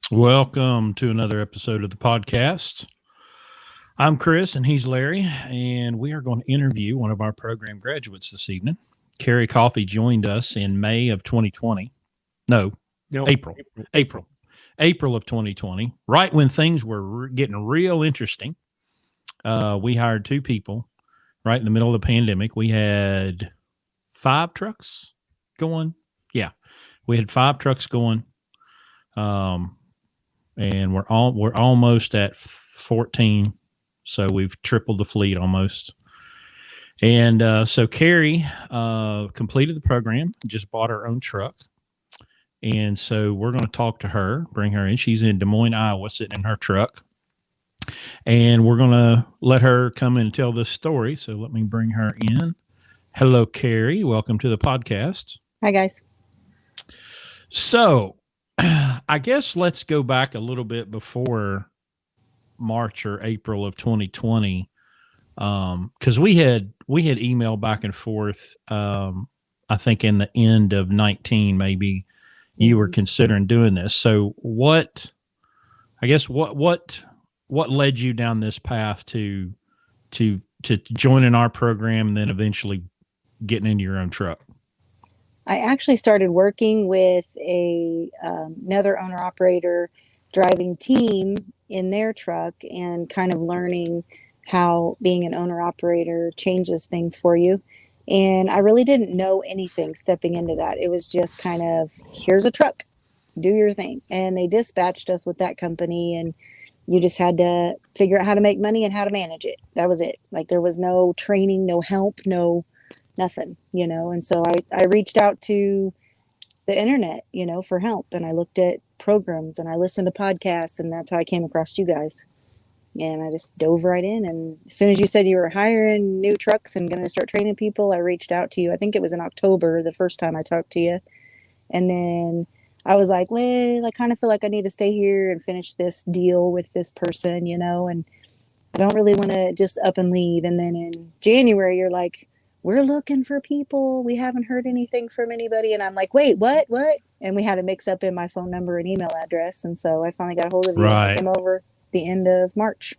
Welcome to another episode of the podcast. I'm Chris and he's Larry, and we are going to interview one of our program graduates this evening. Carrie Coffey joined us in May of 2020. No, No, April. April. April of 2020, right when things were getting real interesting. We hired two people right in the middle of the pandemic. We had 5 trucks going. Yeah, we had 5 trucks going. And we're almost at 14, so we've tripled the fleet almost. And so Carrie completed the program, just bought her own truck, and so we're going to talk to her, bring her in. She's in Des Moines, Iowa, sitting in her truck, and we're going to let her come in and tell this story. So let me bring her in. Hello, Carrie. Welcome to the podcast. Hi, guys. So I guess let's go back a little bit before March or April of 2020, because we had emailed back and forth. I think in the end of 19, maybe you were considering doing this. So what led you down this path to joining our program and then eventually getting into your own truck? I actually started working with another owner-operator driving team in their truck and kind of learning how being an owner-operator changes things for you. And I really didn't know anything stepping into that. It was just kind of, here's a truck, do your thing. And they dispatched us with that company, and you just had to figure out how to make money and how to manage it. That was it. Like, there was no training, no help, no nothing, and so I reached out to the internet, for help, and I looked at programs and I listened to podcasts, and that's how I came across you guys. And I just dove right in, and as soon as you said you were hiring new trucks and going to start training people, I reached out to you. I think it was in October the first time I talked to you, and then I was like, well, I kind of feel like I need to stay here and finish this deal with this person, and I don't really want to just up and leave. And then in January you're like, we're looking for people. We haven't heard anything from anybody. And I'm like, wait, what? And we had a mix up in my phone number and email address. And so I finally got a hold of you. Right. And I came over the end of March.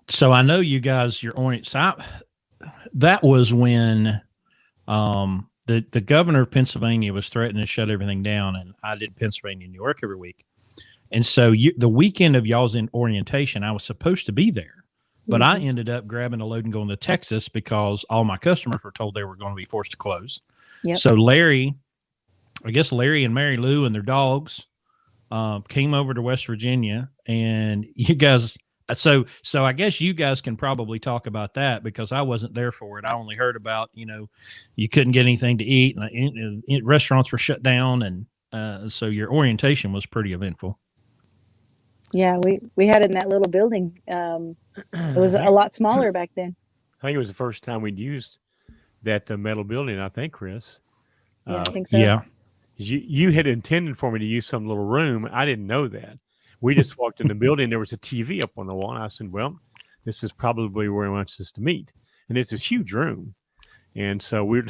So I know you guys, that was when the governor of Pennsylvania was threatening to shut everything down. And I did Pennsylvania, New York every week. And so the weekend of y'all's in orientation, I was supposed to be there. But I ended up grabbing a load and going to Texas because all my customers were told they were going to be forced to close. Yep. So Larry and Mary Lou and their dogs came over to West Virginia, and you guys. So I guess you guys can probably talk about that because I wasn't there for it. I only heard about you couldn't get anything to eat, and restaurants were shut down, and so your orientation was pretty eventful. Yeah, we had it in that little building. It was a lot smaller back then. I think it was the first time we'd used that metal building, I think, Chris. Yeah, I think so. Yeah. You had intended for me to use some little room. I didn't know that. We just walked in the building. There was a TV up on the wall. And I said, well, this is probably where he wants us to meet. And it's this huge room. And so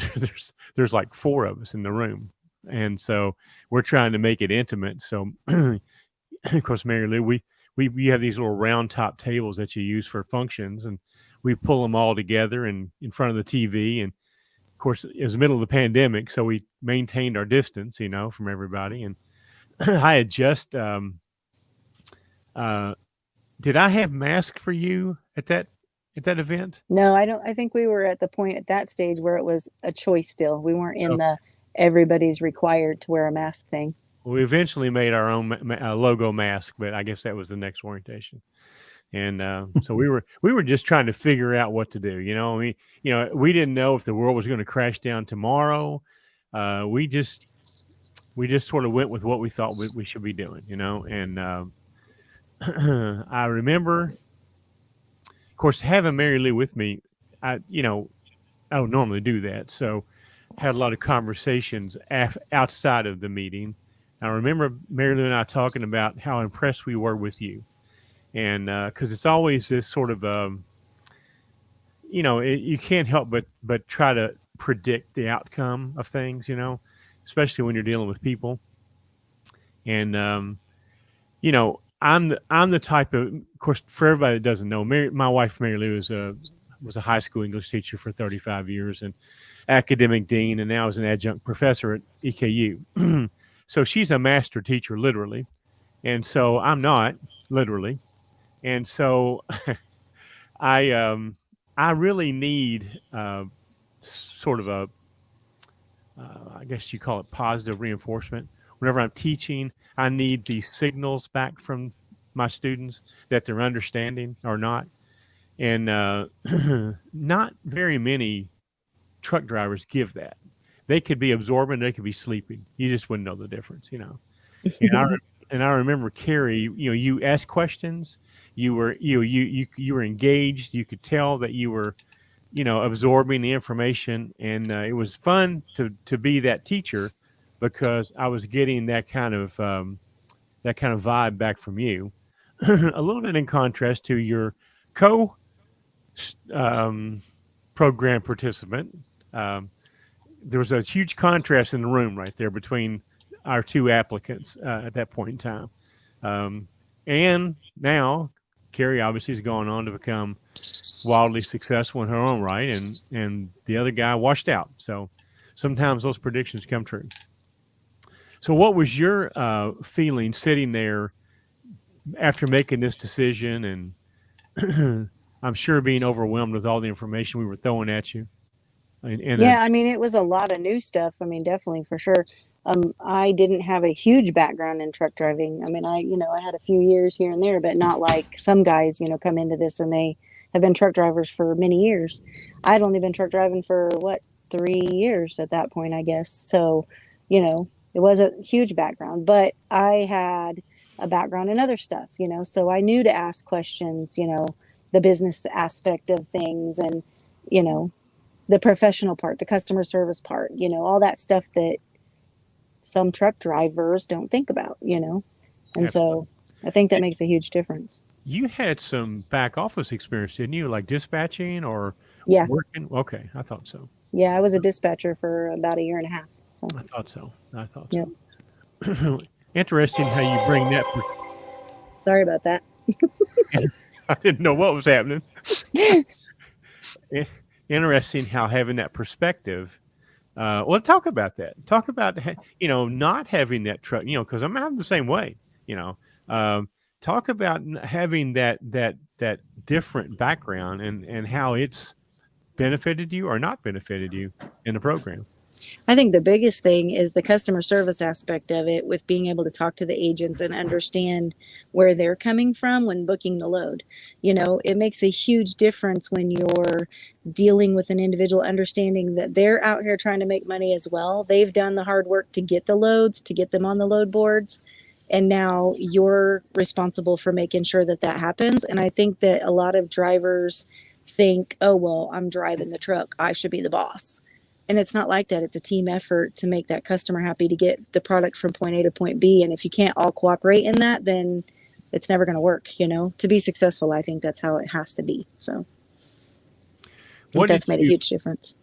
there's like 4 of us in the room. And so we're trying to make it intimate. So, of course, Mary Lou, we have these little round top tables that you use for functions, and we pull them all together and in front of the TV. And of course, it was the middle of the pandemic, so we maintained our distance, from everybody. And I had just, did I have masks for you at that event? No, I don't. I think we were at the point at that stage where it was a choice still. We weren't in the everybody's required to wear a mask thing. We eventually made our own logo mask, but I guess that was the next orientation. And so we were just trying to figure out what to do. We didn't know if the world was going to crash down tomorrow. We just sort of went with what we thought we should be doing. And I remember, of course, having Mary Lou with me. I don't normally do that, so had a lot of conversations outside of the meeting. I remember Mary Lou and I talking about how impressed we were with you. And because it's always this sort of, you can't help but try to predict the outcome of things, especially when you're dealing with people. And I'm the type of course, for everybody that doesn't know, my wife Mary Lou was a high school English teacher for 35 years and academic dean, and now is an adjunct professor at EKU. So she's a master teacher, literally, and so I'm not, literally, and so I really need sort of a I guess you call it positive reinforcement. Whenever I'm teaching, I need these signals back from my students that they're understanding or not. And not very many truck drivers give that. They could be absorbing, they could be sleeping. You just wouldn't know the difference, And I remember Carrie, you asked questions, you were you were engaged, you could tell that you were absorbing the information, and it was fun to be that teacher because I was getting that kind of vibe back from you, a little bit in contrast to your co program participant. There was a huge contrast in the room right there between our two applicants at that point in time, and now Carrie obviously has gone on to become wildly successful in her own right, and the other guy washed out. So sometimes those predictions come true. So what was your feeling sitting there after making this decision, and I'm sure being overwhelmed with all the information we were throwing at you? Yeah, I mean, it was a lot of new stuff. I mean, definitely, for sure. I didn't have a huge background in truck driving. I mean, I had a few years here and there, but not like some guys, come into this and they have been truck drivers for many years. I'd only been truck driving for 3 years at that point, I guess. So, it was a huge background, but I had a background in other stuff, so I knew to ask questions, the business aspect of things, and, the professional part, the customer service part, all that stuff that some truck drivers don't think about, and Absolutely. So I think that makes a huge difference. You had some back office experience, didn't you? Like dispatching or Yeah. working? Okay, I thought so. Yeah, I was a dispatcher for about a year and a half. So I thought so. Yep. Interesting how you bring that. Sorry about that. I didn't know what was happening. Interesting how having that perspective. Well, talk about that. Talk about not having that truck. Because I'm the same way. Talk about having that different background and how it's benefited you or not benefited you in the program. I think the biggest thing is the customer service aspect of it, with being able to talk to the agents and understand where they're coming from when booking the load. It makes a huge difference when you're dealing with an individual, understanding that they're out here trying to make money as well. They've done the hard work to get the loads, to get them on the load boards. And now you're responsible for making sure that happens. And I think that a lot of drivers think, oh, well, I'm driving the truck, I should be the boss. And it's not like that. It's a team effort to make that customer happy, to get the product from point A to point B. And if you can't all cooperate in that, then it's never going to work. To be successful, I think that's how it has to be. So I think that's made a huge difference.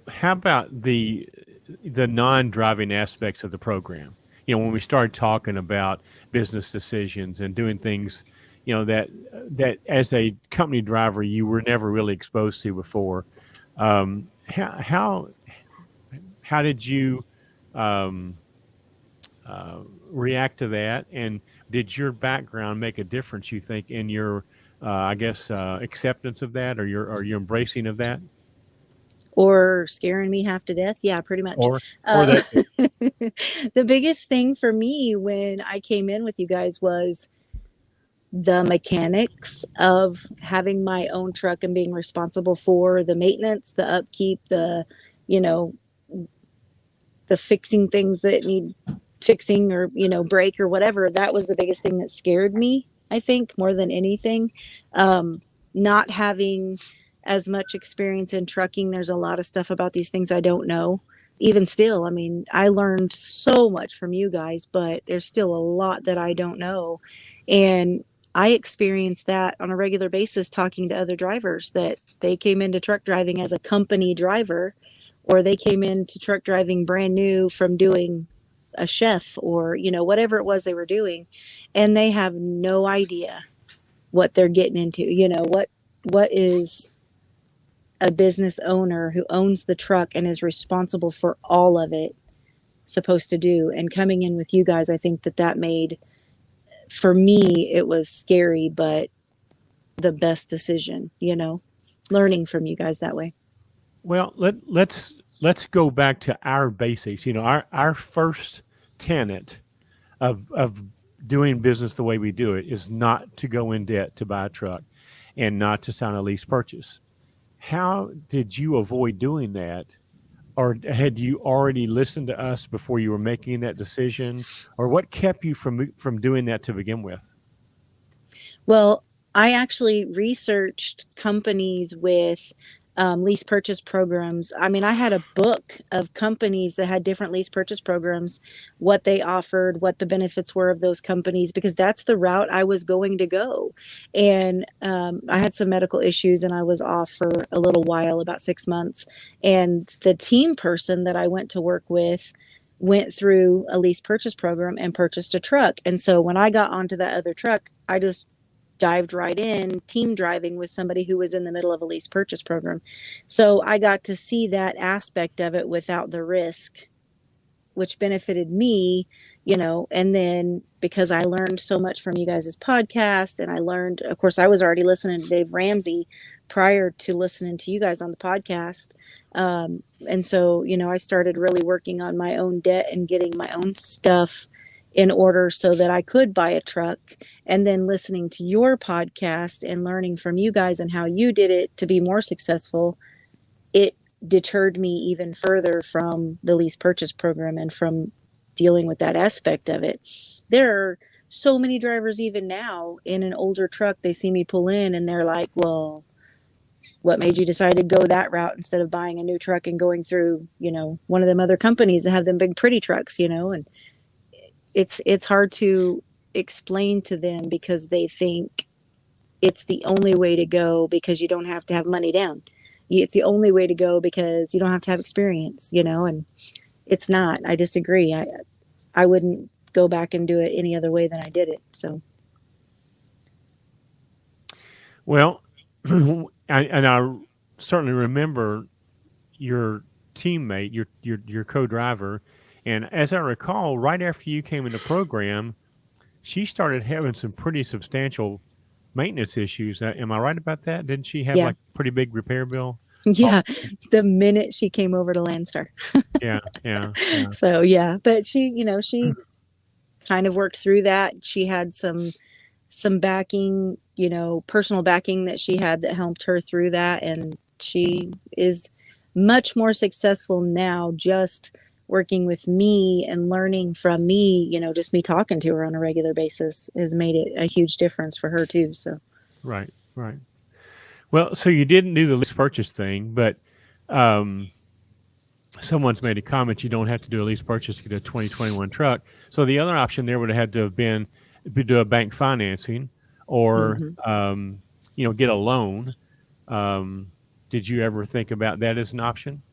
How about the non-driving aspects of the program? When we started talking about business decisions and doing things, that as a company driver you were never really exposed to before. How did you react to that? And did your background make a difference, you think, in your, acceptance of that, or your embracing of that? Or scaring me half to death? Yeah, pretty much. Or that. The biggest thing for me when I came in with you guys was the mechanics of having my own truck and being responsible for the maintenance, the upkeep, the fixing things that need fixing, or, break or whatever. That was the biggest thing that scared me, I think, more than anything. Not having as much experience in trucking, there's a lot of stuff about these things I don't know. Even still, I mean, I learned so much from you guys, but there's still a lot that I don't know. And I experienced that on a regular basis, talking to other drivers, that they came into truck driving as a company driver, or they came into truck driving brand new from doing a chef or, whatever it was they were doing. And they have no idea what they're getting into. What is a business owner who owns the truck and is responsible for all of it supposed to do? And coming in with you guys, I think that made, for me, it was scary, but the best decision, learning from you guys that way. Well, let's go back to our basics. Our first tenet of doing business the way we do it is not to go in debt to buy a truck and not to sign a lease purchase. How did you avoid doing that? Or had you already listened to us before you were making that decision? Or what kept you from doing that to begin with? Well, I actually researched companies with lease purchase programs. I mean, I had a book of companies that had different lease purchase programs, what they offered, what the benefits were of those companies, because that's the route I was going to go. And I had some medical issues and I was off for a little while, about 6 months. And the team person that I went to work with went through a lease purchase program and purchased a truck. And so when I got onto that other truck, I just dived right in, team driving with somebody who was in the middle of a lease purchase program. So I got to see that aspect of it without the risk, which benefited me, and then because I learned so much from you guys' podcast, and I learned, of course, I was already listening to Dave Ramsey prior to listening to you guys on the podcast. And so, I started really working on my own debt and getting my own stuff in order so that I could buy a truck. And then listening to your podcast and learning from you guys and how you did it to be more successful, it deterred me even further from the lease purchase program and from dealing with that aspect of it. There are so many drivers even now in an older truck, they see me pull in and they're like, well, what made you decide to go that route instead of buying a new truck and going through, one of them other companies that have them big pretty trucks, and it's hard to explain to them because they think it's the only way to go because you don't have to have money down. It's the only way to go because you don't have to have experience, and it's not. I disagree. I wouldn't go back and do it any other way than I did it. So. Well, I certainly remember your teammate, your co-driver. And as I recall, right after you came in the program, she started having some pretty substantial maintenance issues. Am I right about that? Didn't she have like a pretty big repair bill? Yeah, the minute she came over to Landstar. Yeah. So, but she kind of worked through that. She had some backing, personal backing that she had that helped her through that. And she is much more successful now just working with me and learning from me, just me talking to her on a regular basis has made it a huge difference for her too. So. Right. Well, so you didn't do the lease purchase thing, but someone's made a comment you don't have to do a lease purchase to get a 2021 truck. So the other option there would have had to have been to do a bank financing or, get a loan. Did you ever think about that as an option?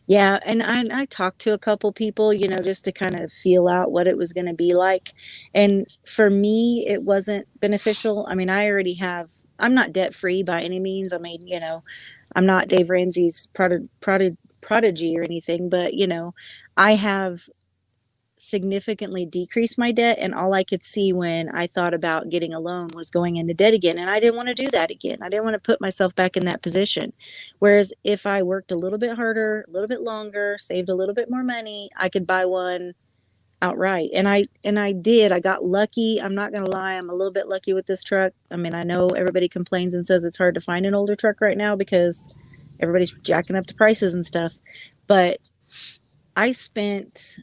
Yeah, and I talked to a couple people, just to kind of feel out what it was going to be like. And for me, it wasn't beneficial. I mean, I'm not debt free by any means. I mean, I'm not Dave Ramsey's prodigy or anything, but, I have significantly decreased my debt. And all I could see when I thought about getting a loan was going into debt again. And I didn't want to do that again. I didn't want to put myself back in that position. Whereas if I worked a little bit harder, a little bit longer, saved a little bit more money, I could buy one outright. And I did. I got lucky. I'm not going to lie. I'm a little bit lucky with this truck. I mean, I know everybody complains and says it's hard to find an older truck right now because everybody's jacking up the prices and stuff. But I spent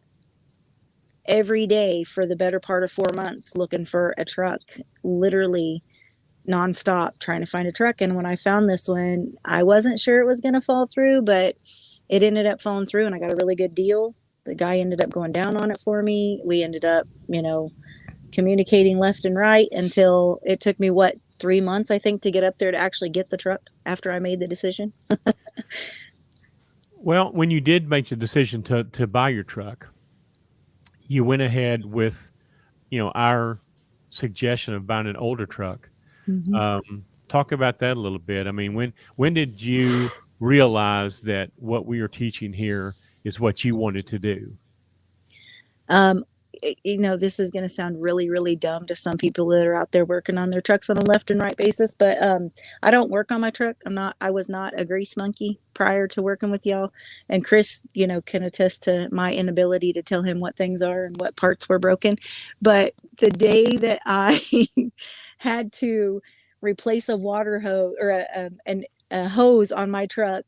every day for the better part of 4 months looking for a truck, literally nonstop trying to find a truck. And when I found this one, I wasn't sure it was going to fall through, but it ended up falling through and I got a really good deal. The guy ended up going down on it for me. We ended up, communicating left and right until it took me 3 months, I think, to get up there to actually get the truck after I made the decision. Well, when you did make the decision to buy your truck, you went ahead with, our suggestion of buying an older truck. Mhm. Talk about that a little bit. I mean, when did you realize that what we are teaching here is what you wanted to do? Um, this is going to sound really, really dumb to some people that are out there working on their trucks on a left and right basis, but I don't work on my truck. I was not a grease monkey prior to working with y'all. And Chris, can attest to my inability to tell him what things are and what parts were broken. But the day that I had to replace a water hose or a hose on my truck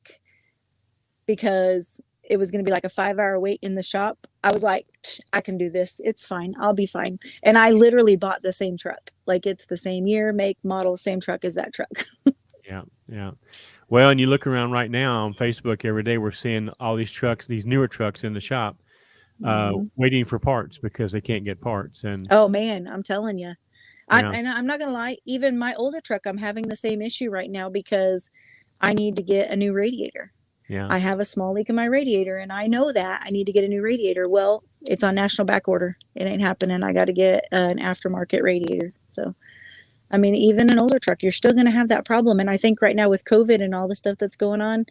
because it was going to be like a 5-hour wait in the shop, I was like, I can do this. It's fine. I'll be fine. And I literally bought the same truck. Like, it's the same year, make, model, same truck as that truck. Yeah, yeah. Well, and you look around right now on Facebook every day, we're seeing all these trucks, these newer trucks in the shop, waiting for parts because they can't get parts. And Oh man, I'm telling you. yeah, And I'm not going to lie, even my older truck, I'm having the same issue right now because I need to get a new radiator. yeah, I have a small leak in my radiator and I know that I need to get a new radiator. Well, it's on national back order. It ain't happening. I got to get an aftermarket radiator. So, I mean, even an older truck, you're still going to have that problem. And I think right now with COVID and all the stuff that's going on,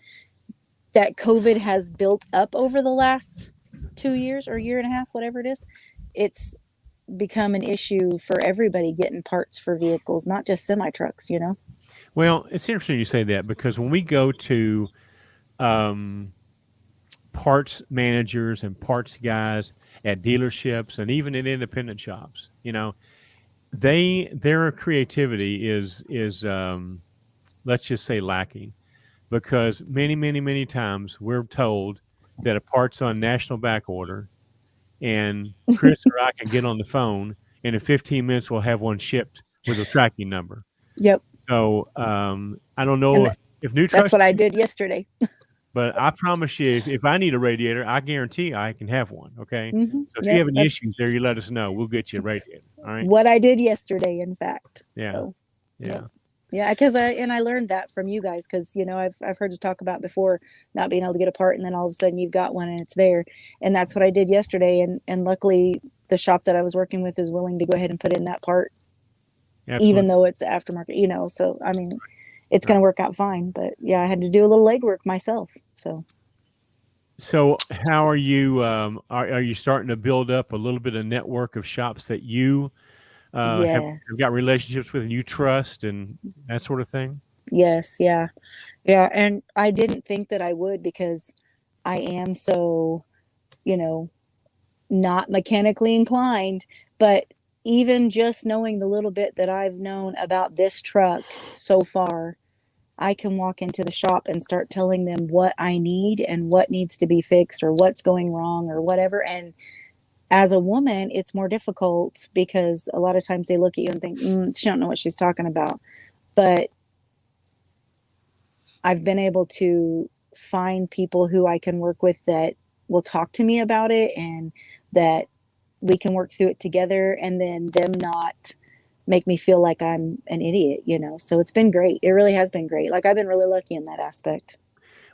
that COVID has built up over the last 2 years or year and a half, whatever it is. It's become an issue for everybody getting parts for vehicles, not just semi trucks, Well, it's interesting you say that because when we go to um, parts managers and parts guys at dealerships and even at independent shops, their creativity is let's just say lacking, because many times we're told that a part's on national back order, and Chris or I can get on the phone, and in 15 minutes we'll have one shipped with a tracking number. Yep. So I don't know And if new that's trucks, what I did yesterday. but I promise you, if I need a radiator, I guarantee I can have one. Okay. So if you Yep. have any issues there, you let us know. We'll get you a That's radiator. All right. what I did yesterday, in fact. Yeah. So, Yeah. yep. Yeah, because I learned that from you guys because I've heard you talk about before not being able to get a part and then all of a sudden you've got one and it's there, and that's what I did yesterday, and luckily the shop that I was working with is willing to go ahead and put in that part Absolutely. even though it's aftermarket, so I mean it's going to work out fine, but yeah, I had to do a little legwork myself. So how are you? Are you starting to build up a little bit of network of shops that you have Yes. got relationships with and you trust and that sort of thing? Yes, yeah. Yeah, and I didn't think that I would because I am so, you know, not mechanically inclined, but even just knowing the little bit that I've known about this truck so far, I can walk into the shop and start telling them what I need and what needs to be fixed or what's going wrong or whatever. And as a woman, it's more difficult because a lot of times they look at you and think, she don't know what she's talking about. But I've been able to find people who I can work with that will talk to me about it and that we can work through it together, and then them not make me feel like I'm an idiot. So it's been great. It really has been great. Like, I've been really lucky in that aspect.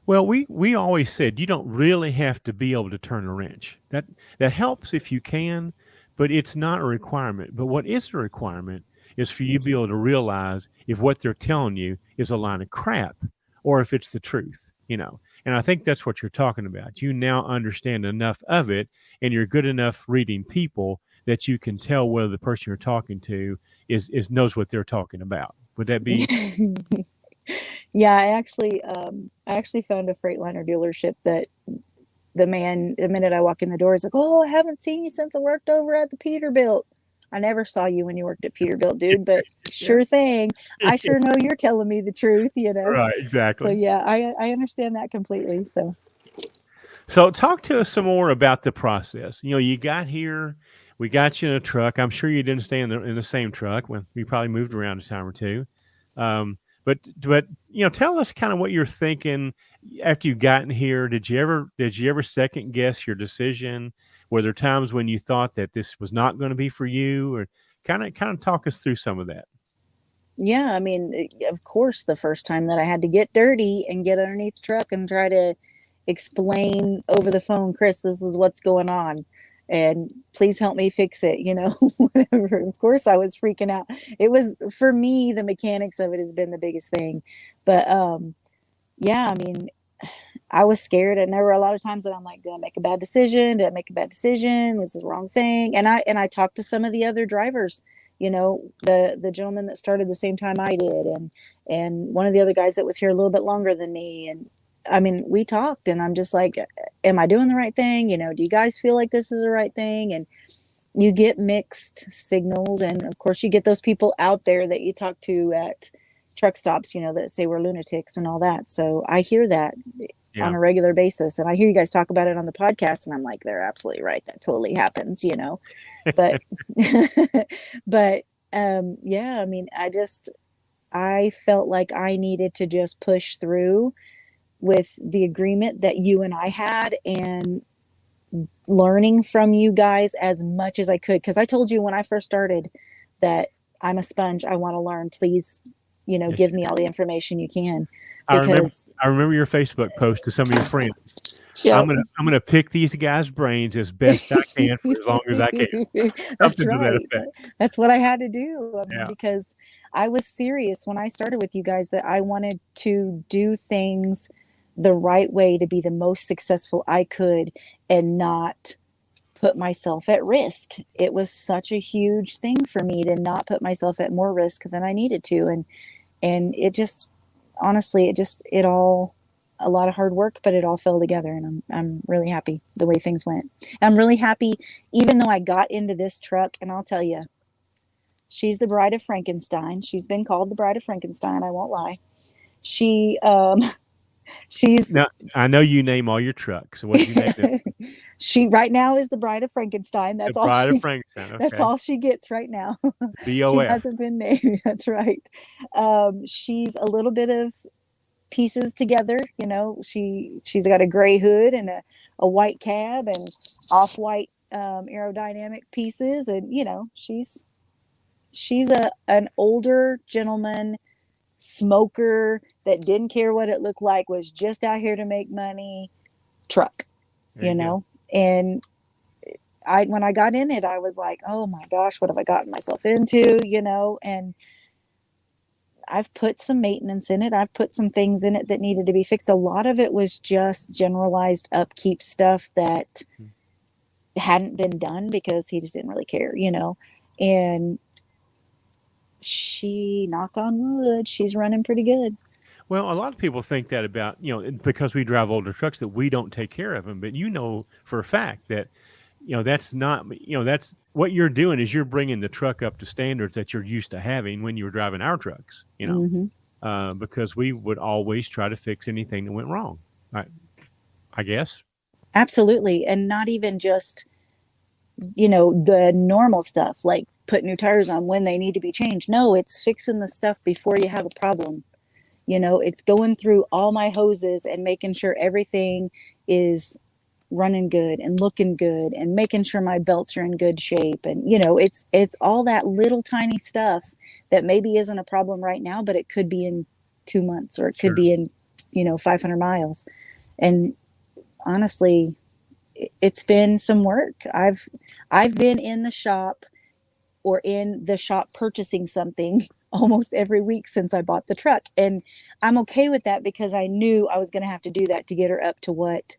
Well, we always said you don't really have to be able to turn a wrench. That helps if you can, but it's not a requirement. But what is a requirement is for you to be able to realize if what they're telling you is a line of crap or if it's the truth. And I think that's what you're talking about. You now understand enough of it, and you're good enough reading people that you can tell whether the person you're talking to is knows what they're talking about. Would that be? Yeah, I actually found a Freightliner dealership that the minute I walk in the door, is like, "Oh, I haven't seen you since I worked over at the Peterbilt." I never saw you when you worked at Peterbilt, dude, but sure thing. I sure know you're telling me the truth. Right, So exactly. yeah, I understand that completely. So talk to us some more about the process. You got here, we got you in a truck. I'm sure you didn't stay in the same truck when we probably moved around a time or two. But tell us kind of what you're thinking after you've gotten here. Did you ever second guess your decision? Were there times when you thought that this was not going to be for you, or kind of talk us through some of that? Yeah, I mean, of course, the first time that I had to get dirty and get underneath the truck and try to explain over the phone, Chris, this is what's going on. and please help me fix it, whatever. Of course I was freaking out. It was, for me, the mechanics of it has been the biggest thing. But yeah, I mean, I was scared, and there were a lot of times that I'm like, did I make a bad decision? Did I make a bad decision? Was this the wrong thing? And I talked to some of the other drivers, the gentleman that started the same time I did, and one of the other guys that was here a little bit longer than me. And I mean, we talked, and I'm just like, am I doing the right thing? Do you guys feel like this is the right thing? And you get mixed signals, and of course you get those people out there that you talk to at truck stops, that say we're lunatics and all that. So I hear that on a regular basis, and I hear you guys talk about it on the podcast, and I'm like, they're absolutely right. That totally happens, but but yeah, I mean, I felt like I needed to just push through with the agreement that you and I had, and learning from you guys as much as I could, because I told you when I first started that I'm a sponge. I want to learn. Please, give me all the information you can. Because I remember your Facebook post to some of your friends. Yep. I'm gonna pick these guys' brains as best I can for as long as I can. That's right. To that effect. That's what I had to do. I mean, because I was serious when I started with you guys that I wanted to do things the right way to be the most successful I could and not put myself at risk. It was such a huge thing for me to not put myself at more risk than I needed to. And it just, honestly, it all, a lot of hard work, but it all fell together, and I'm really happy the way things went. I'm really happy, even though I got into this truck, and I'll tell you, she's the bride of Frankenstein. She's been called the bride of Frankenstein. I won't lie. She's now, I know you name all your trucks. So what do you name them? She right now is the bride of Frankenstein. That's the all. Bride of Frankenstein. Okay. That's all she gets right now. BOF. She hasn't been named. That's right. She's a little bit of pieces together. She's got a gray hood and a white cab and off-white aerodynamic pieces, and she's an older gentleman smoker that didn't care what it looked like, was just out here to make money truck, and when I got in it, I was like, oh my gosh, what have I gotten myself into, and I've put some maintenance in it. I've put some things in it that needed to be fixed. A lot of it was just generalized upkeep stuff that hadn't been done because he just didn't really care, and she, knock on wood, she's running pretty good. Well, a lot of people think that about, because we drive older trucks, that we don't take care of them. But for a fact that, that's not, that's what you're doing is you're bringing the truck up to standards that you're used to having when you were driving our trucks, because we would always try to fix anything that went wrong. I guess. Absolutely. And not even just, the normal stuff like put new tires on when they need to be changed. No, it's fixing the stuff before you have a problem. It's going through all my hoses and making sure everything is running good and looking good and making sure my belts are in good shape. And, it's all that little tiny stuff that maybe isn't a problem right now, but it could be in 2 months, or it could be in, 500 miles. And honestly, it's been some work. I've been in the shop purchasing something almost every week since I bought the truck. And I'm okay with that because I knew I was going to have to do that to get her up to what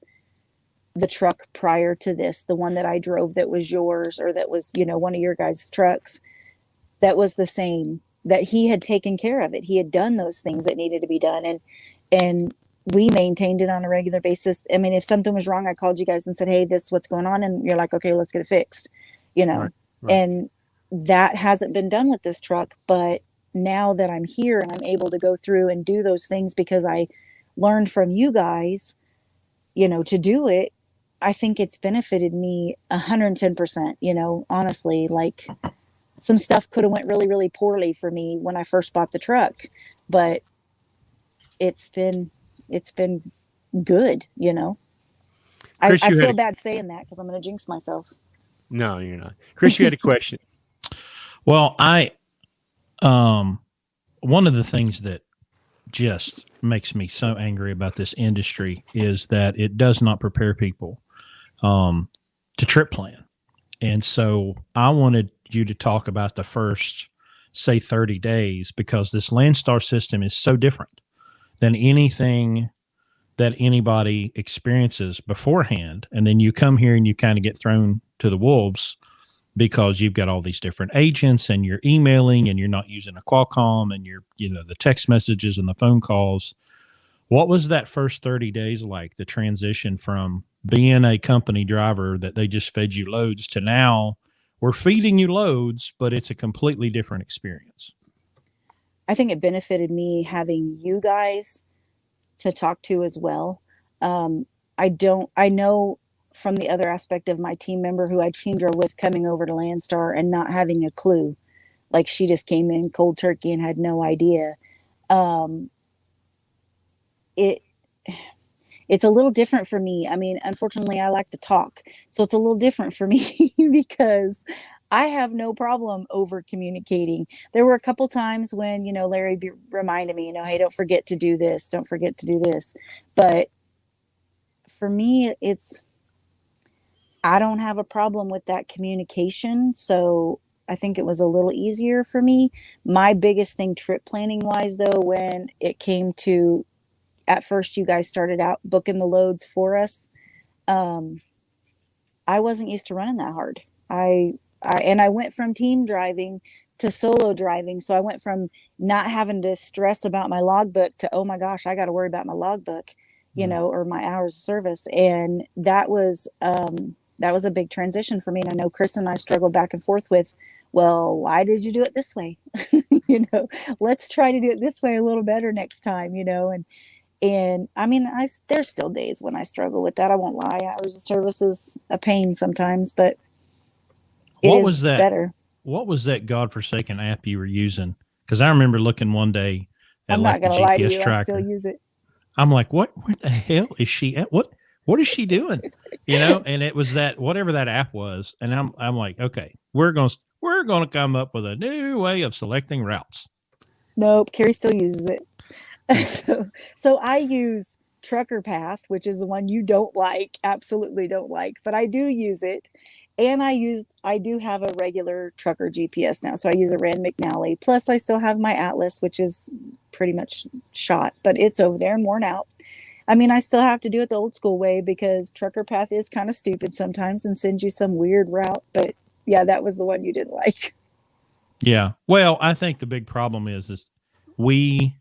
the truck prior to this, the one that I drove that was yours, or that was, one of your guys' trucks, that was the same, that he had taken care of it. He had done those things that needed to be done. And we maintained it on a regular basis. I mean, if something was wrong, I called you guys and said, hey, this is what's going on. And you're like, okay, let's get it fixed, Right. And that hasn't been done with this truck. But now that I'm here and I'm able to go through and do those things because I learned from you guys, to do it, I think it's benefited me 110%, honestly. Like, some stuff could have went really, really poorly for me when I first bought the truck, but it's been good, Chris, I feel bad saying that because I'm going to jinx myself. No, you're not. Chris, you had a question. Well, one of the things that just makes me so angry about this industry is that it does not prepare people to trip plan. And so I wanted you to talk about the first, say, 30 days, because this Landstar system is so different than anything that anybody experiences beforehand. And then you come here and you kind of get thrown to the wolves because you've got all these different agents and you're emailing and you're not using a Qualcomm and you're, the text messages and the phone calls. What was that first 30 days like, the transition from being a company driver that they just fed you loads to now we're feeding you loads, but it's a completely different experience? I think it benefited me having you guys to talk to as well. I know from the other aspect of my team member who I teamed her with coming over to Landstar and not having a clue, like she just came in cold turkey and had no idea. It's a little different for me. I mean, unfortunately, I like to talk, so it's a little different for me because I have no problem over communicating. There were a couple times when, Larry reminded me, hey, don't forget to do this. Don't forget to do this. But for me, I don't have a problem with that communication. So I think it was a little easier for me. My biggest thing trip planning wise, though, when it came to, at first you guys started out booking the loads for us. I wasn't used to running that hard. I went from team driving to solo driving. So I went from not having to stress about my logbook to, oh my gosh, I got to worry about my logbook, or my hours of service. And that was a big transition for me. And I know Chris and I struggled back and forth with, well, why did you do it this way? Let's try to do it this way a little better next time, and I mean, there's still days when I struggle with that. I won't lie. Hours of service is a pain sometimes, but what was that better. What was that godforsaken app you were using? Because I remember looking one day at I'm not the going to lie to GPS you. tracker. I still use it. I'm like, what? Where the hell is she at? What is she doing? And it was that, whatever that app was. And I'm like, okay, we're going to come up with a new way of selecting routes. Nope. Carrie still uses it. So I use Trucker Path, which is the one you don't like, absolutely don't like, but I do use it. And I do have a regular trucker GPS now. So I use a Rand McNally. Plus I still have my Atlas, which is pretty much shot, but it's over there and worn out. I mean, I still have to do it the old school way because Trucker Path is kind of stupid sometimes and sends you some weird route. But yeah, that was the one you didn't like. Yeah. Well, I think the big problem is we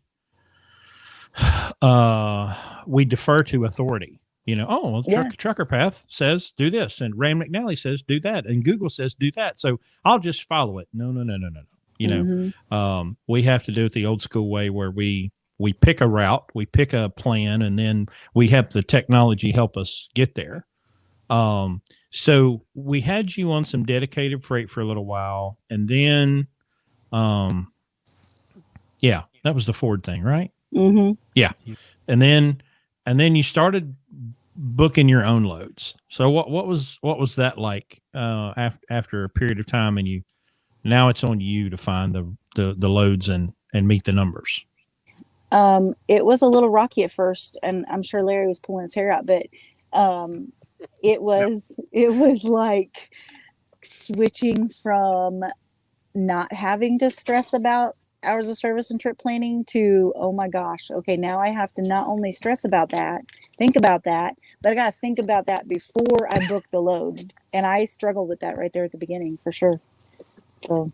defer to authority. Trucker Path says do this, and Rand McNally says do that, and Google says do that. So I'll just follow it. No. We have to do it the old school way, where we pick a route, we pick a plan, and then we have the technology help us get there. So we had you on some dedicated freight for a little while, and then, that was the Ford thing, right? Mm-hmm. Yeah. And then you started booking your own loads. So what was that like after a period of time, and now it's on you to find the loads and meet the numbers? It was a little rocky at first, and I'm sure Larry was pulling his hair out, but it was like switching from not having to stress about hours of service and trip planning to, oh my gosh, okay, now I have to not only stress about that, think about that, but I got to think about that before I book the load. And I struggled with that right there at the beginning, for sure. So,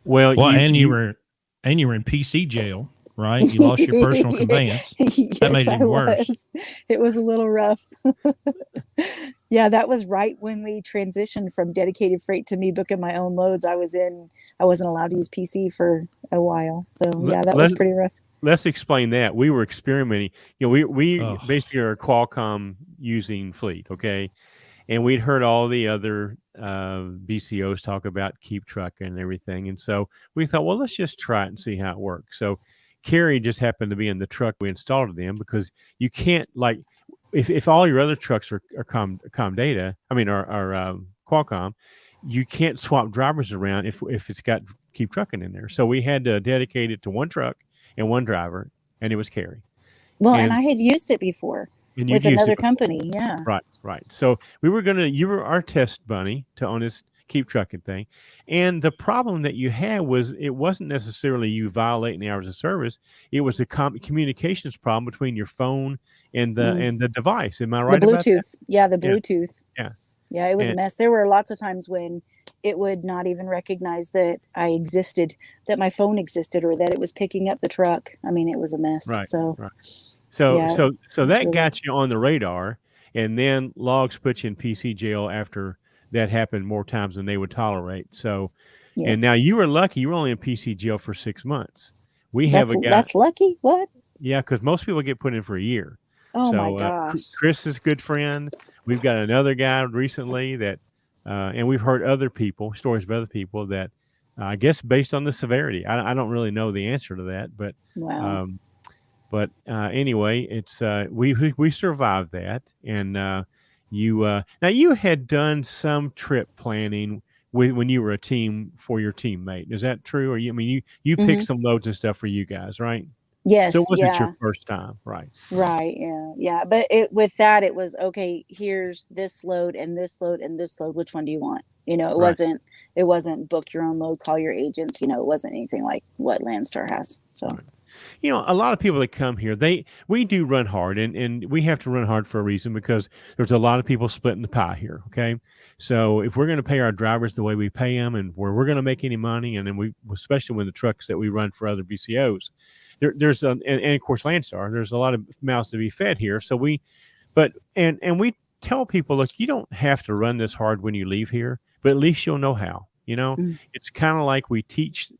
you were in PC jail, right? You lost your personal conveyance. Yes, that made it even worse. It was a little rough. Yeah, that was right when we transitioned from dedicated freight to me booking my own loads. I wasn't allowed to use PC for a while. So yeah, that was pretty rough. Let's explain that. We were experimenting. We basically are a Qualcomm using fleet, okay? And we'd heard all the other BCOs talk about Keep Trucking and everything. And so we thought, well, let's just try it and see how it works. So Carrie just happened to be in the truck we installed them, because you can't, like, if all your other trucks are Com Data, are Qualcomm, you can't swap drivers around if it's got Keep Trucking in there. So we had to dedicate it to one truck and one driver, and it was Carrie. Well, and I had used it before. And you'd with used another it before. company. Yeah. Right. So you were our test bunny to on this keep trucking thing. And the problem that you had was it wasn't necessarily you violating the hours of service. It was a communications problem between your phone Mm. and the device. Am I The right about that? Bluetooth. Yeah, the Yeah. Bluetooth. Yeah. Yeah, it was a And mess. There were lots of times when it would not even recognize that I existed, that my phone existed, or that it was picking up the truck. I mean, it was a mess. right, So, right. So yeah, so so it was that really, got you on the radar, and then logs put you in PC jail after that happened more times than they would tolerate. So, yeah. and now you were lucky; you were only in PC jail for 6 months. We have a guy, That's lucky. What? yeah, because most people get put in for a year. Oh my So gosh. Chris is a good friend. We've got another guy recently that, and we've heard other people stories of other people that, I guess based on the severity. I don't really know the answer to that, but. Wow. Um, anyway, it's we survived that, and you now you had done some trip planning when you were a team for your teammate. Is that true? Or I mean, you picked Hmm. some loads and stuff for you guys, right? So it Yes. wasn't your Yeah. first time, right? Right. Yeah. Yeah. But with that, it was okay. Here's this load and this load and this load. Which one do you want? Right. It wasn't book your own load, call your agent. It wasn't anything like what Landstar has. So, Right. A lot of people that come here, we do run hard, and we have to run hard for a reason because there's a lot of people splitting the pie here. Okay, so if we're going to pay our drivers the way we pay them, and where we're going to make any money, and then especially when the trucks that we run for other BCOs, there's and of course Landstar, there's a lot of mouths to be fed here. So and we tell people, look, you don't have to run this hard when you leave here, but at least you'll know how. mm, It's kind of like we teach,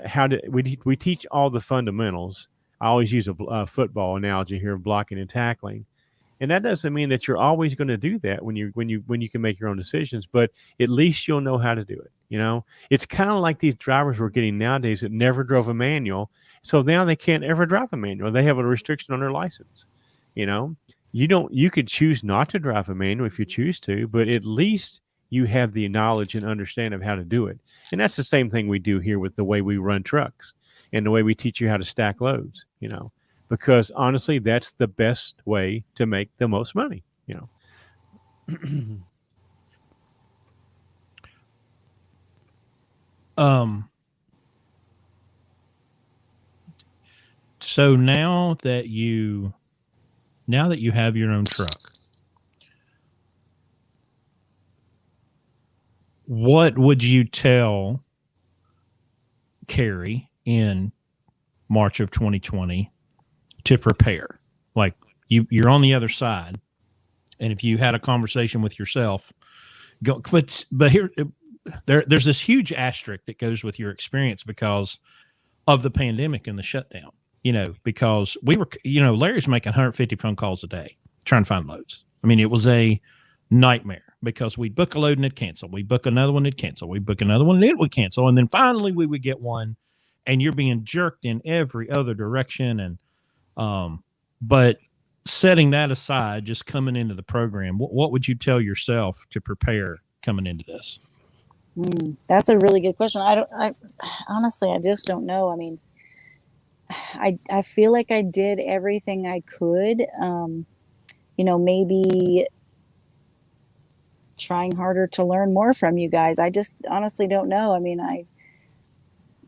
how to we teach all the fundamentals. I always use a football analogy here of blocking and tackling, and that doesn't mean that you're always going to do that when you can make your own decisions, but at least you'll know how to do it. It's kind of like these drivers we're getting nowadays that never drove a manual, so now they can't ever drive a manual. They have a restriction on their license. You know, you could choose not to drive a manual if you choose to, but at least you have the knowledge and understanding of how to do it. And that's the same thing we do here with the way we run trucks and the way we teach you how to stack loads, because honestly, that's the best way to make the most money. Um, so now that you have your own truck, what would you tell Carrie in March of 2020 to prepare? Like you're on the other side, and if you had a conversation with yourself, but here there's this huge asterisk that goes with your experience because of the pandemic and the shutdown. Because we were, Larry's making 150 phone calls a day trying to find loads. I mean, it was a nightmare because we'd book a load and it'd cancel. We'd book another one, it'd cancel. We'd book another one and it would cancel. And then finally we would get one and you're being jerked in every other direction. But setting that aside, just coming into the program, what would you tell yourself to prepare coming into this? that's a really good question. I honestly, I just don't know. I mean, I feel like I did everything I could. Maybe trying harder to learn more from you guys. I just honestly don't know. I mean,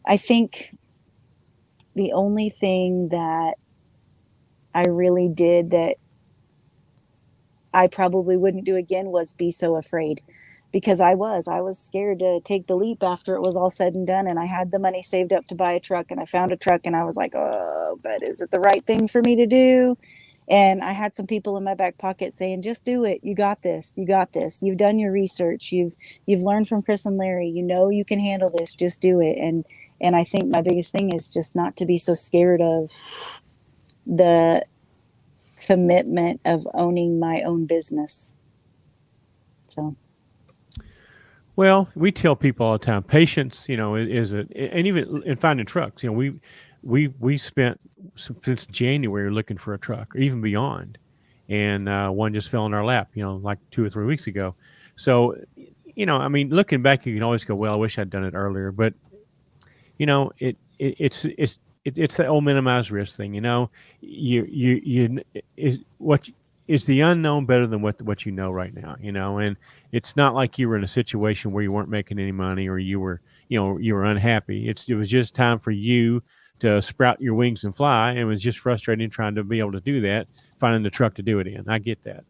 I think the only thing that I really did that I probably wouldn't do again was be so afraid, because I was scared to take the leap after it was all said and done, and I had the money saved up to buy a truck, and I found a truck, and I was like, oh, but is it the right thing for me to do? And I had some people in my back pocket saying, just do it. You got this. You got this. You've done your research. You've learned from Chris and Larry. You can handle this. Just do it. And I think my biggest thing is just not to be so scared of the commitment of owning my own business. So. Well, we tell people all the time, patience, and even in finding trucks, we spent since January looking for a truck, or even beyond, and one just fell in our lap, like 2 or 3 weeks ago. So, I mean, looking back, you can always go, well, I wish I'd done it earlier, but it's it's the old minimize risk thing. You is what is the unknown better than what you know right now. And it's not like you were in a situation where you weren't making any money or you were unhappy. It was just time for you to sprout your wings and fly. And it was just frustrating trying to be able to do that, finding the truck to do it in. I get that.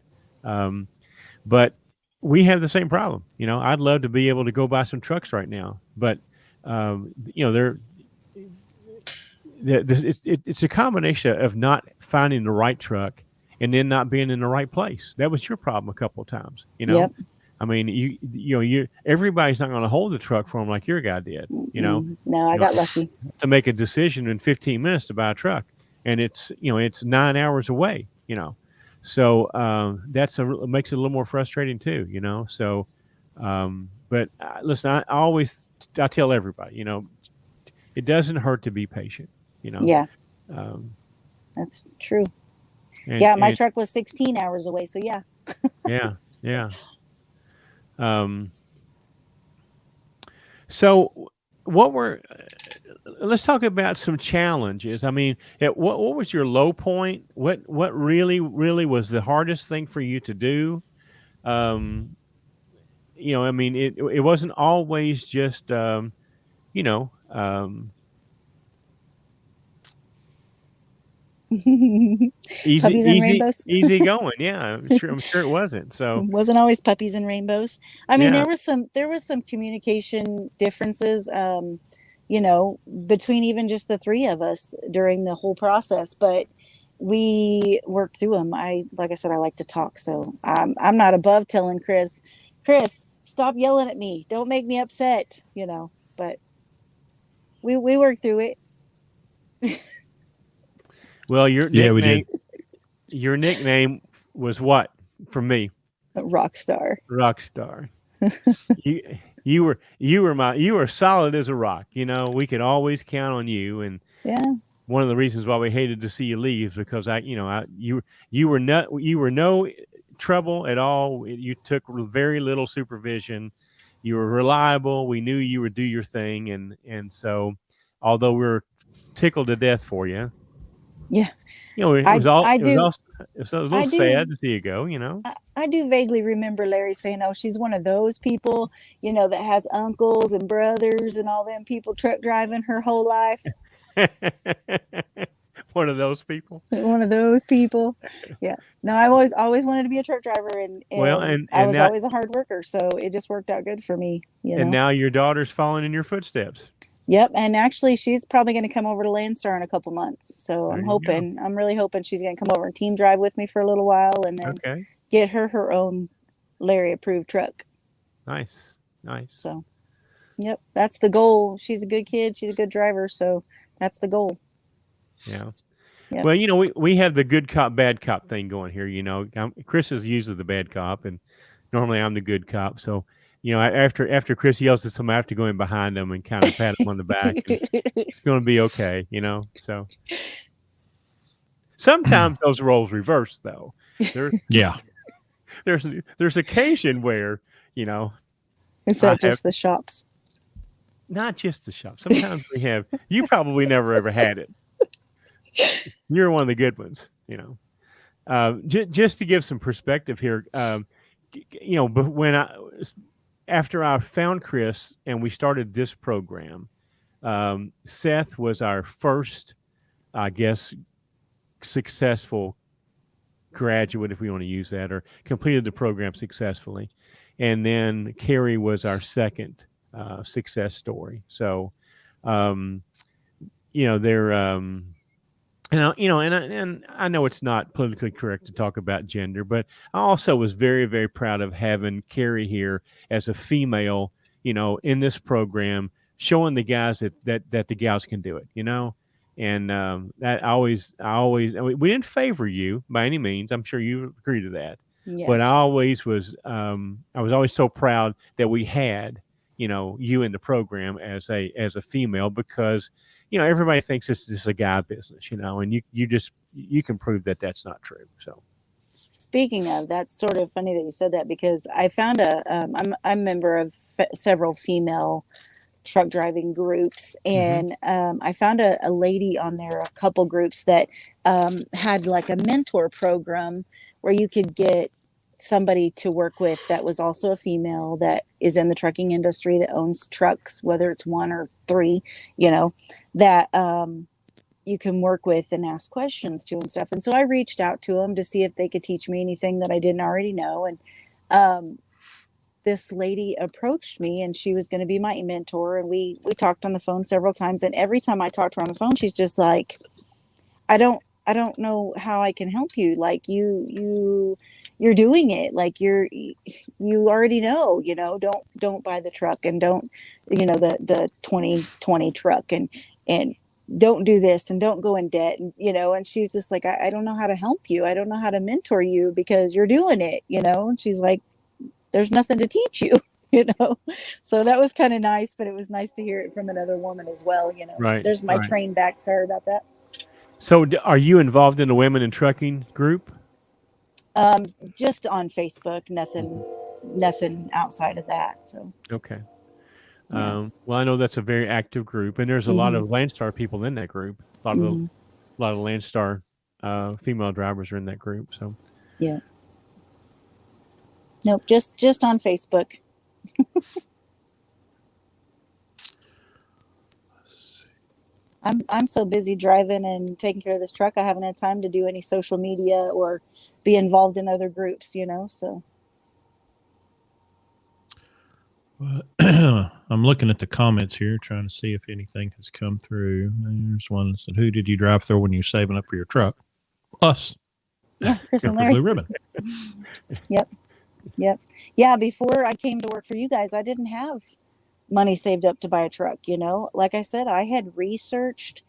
But we have the same problem. I'd love to be able to go buy some trucks right now, but they're it's a combination of not finding the right truck and then not being in the right place. That was your problem a couple of times. Yep. I mean, everybody's not going to hold the truck for them like your guy did. No, I got lucky to make a decision in 15 minutes to buy a truck, and it's 9 hours away. So it makes it a little more frustrating too. So, but listen, I tell everybody, it doesn't hurt to be patient. Yeah, that's true. My truck was 16 hours away, so yeah. Yeah. So let's talk about some challenges. I mean, what was your low point? What really was the hardest thing for you to do? I mean, it wasn't always just, Puppies and rainbows. easy going. Yeah, I'm sure it wasn't. So it wasn't always puppies and rainbows. I mean, Yeah. there was some communication differences, between even just the three of us during the whole process, but we worked through them. Like I said, I like to talk, so I'm not above telling Chris, stop yelling at me. Don't make me upset, but we worked through it. Well, we did. Your nickname was what for me? Rockstar. Rockstar. you were solid as a rock. We could always count on you. And yeah, one of the reasons why we hated to see you leave because you were no trouble at all. You took very little supervision. You were reliable. We knew you would do your thing, and so although we were tickled to death for you. Yeah, it was a little sad to see you go. I do vaguely remember Larry saying, "Oh, she's one of those people, that has uncles and brothers and all them people truck driving her whole life." One of those people. One of those people. Yeah. No, I always wanted to be a truck driver, and I was always a hard worker, so it just worked out good for me. And now your daughter's following in your footsteps. Yep, and actually, she's probably going to come over to Landstar in a couple months. So I'm really hoping she's going to come over and team drive with me for a little while, and then get her own Larry approved truck. Nice. So, yep, that's the goal. She's a good kid. She's a good driver. So that's the goal. Yeah. Yep. Well, we have the good cop, bad cop thing going here. Chris is usually the bad cop, and normally I'm the good cop. So. After Chris yells at somebody, I have to go in behind him and kind of pat him on the back. It's going to be okay, So sometimes those roles reverse, though. There's occasion where Is that just the shops? Not just the shops. Sometimes we have. You probably never ever had it. You're one of the good ones, Just to give some perspective here, but when after I found Chris and we started this program, Seth was our first, I guess, successful graduate, if we want to use that, or completed the program successfully. And then Carrie was our second success story. So, they're and I know it's not politically correct to talk about gender, but I also was very, very proud of having Carrie here as a female, in this program, showing the guys that the gals can do it, and that we didn't favor you by any means. I'm sure you agree to that. Yeah. But I was always so proud that we had, you in the program as a female, because everybody thinks this is a guy business, and you can prove that that's not true. So, speaking of, that's sort of funny that you said that, because I found I'm a member of several female truck driving groups, and I found a lady on there, a couple groups that had like a mentor program where you could get somebody to work with that was also a female that is in the trucking industry, that owns trucks, whether it's one or three, that you can work with and ask questions to and stuff. And so I reached out to them to see if they could teach me anything that I didn't already know. And this lady approached me, and she was going to be my mentor. And we talked on the phone several times. And every time I talked to her on the phone, she's just like, I don't know how I can help you. Like you're doing it. Like you already know, don't buy the truck, and don't, the 2020 truck, and don't do this, and don't go in debt. And she's just like, I don't know how to help you. I don't know how to mentor you because you're doing it, and she's like, there's nothing to teach you, So that was kind of nice, but it was nice to hear it from another woman as well. Right. There's my train back. Sorry about that. So are you involved in the Women in Trucking group? Just on Facebook, nothing outside of that. So. Okay. Yeah. Well, I know that's a very active group, and there's a lot of Landstar people in that group. A lot of Landstar female drivers are in that group. So. Yeah. Nope, just on Facebook. I'm so busy driving and taking care of this truck, I haven't had time to do any social media or be involved in other groups, so. I'm looking at the comments here, trying to see if anything has come through. There's one that said, "Who did you drive through when you were saving up for your truck?" Us. Yeah, Chris and Larry. Blue Ribbon. Yep. Yeah, before I came to work for you guys, I didn't have money saved up to buy a truck. Like I said, I had researched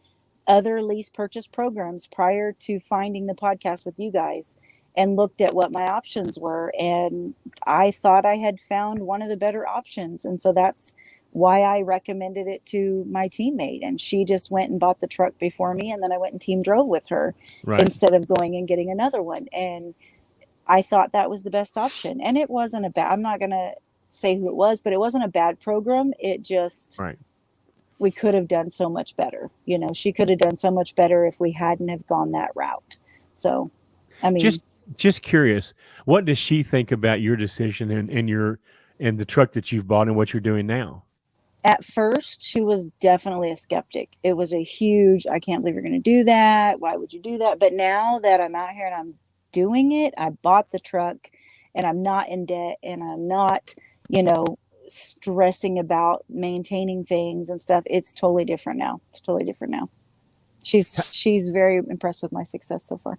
other lease purchase programs prior to finding the podcast with you guys, and looked at what my options were. And I thought I had found one of the better options. And so that's why I recommended it to my teammate. And she just went and bought the truck before me. And then I went and team drove with her instead of going and getting another one. And I thought that was the best option. And it wasn't a bad, I'm not going to say who it was, but it wasn't a bad program. It just, we could have done so much better. She could have done so much better if we hadn't have gone that route. So, I mean, just curious, what does she think about your decision and the truck that you've bought and what you're doing now? At first, she was definitely a skeptic. It was a huge, I can't believe you're going to do that. Why would you do that? But now that I'm out here and I'm doing it, I bought the truck, and I'm not in debt, and I'm not, stressing about maintaining things and stuff. It's totally different now. She's very impressed with my success so far.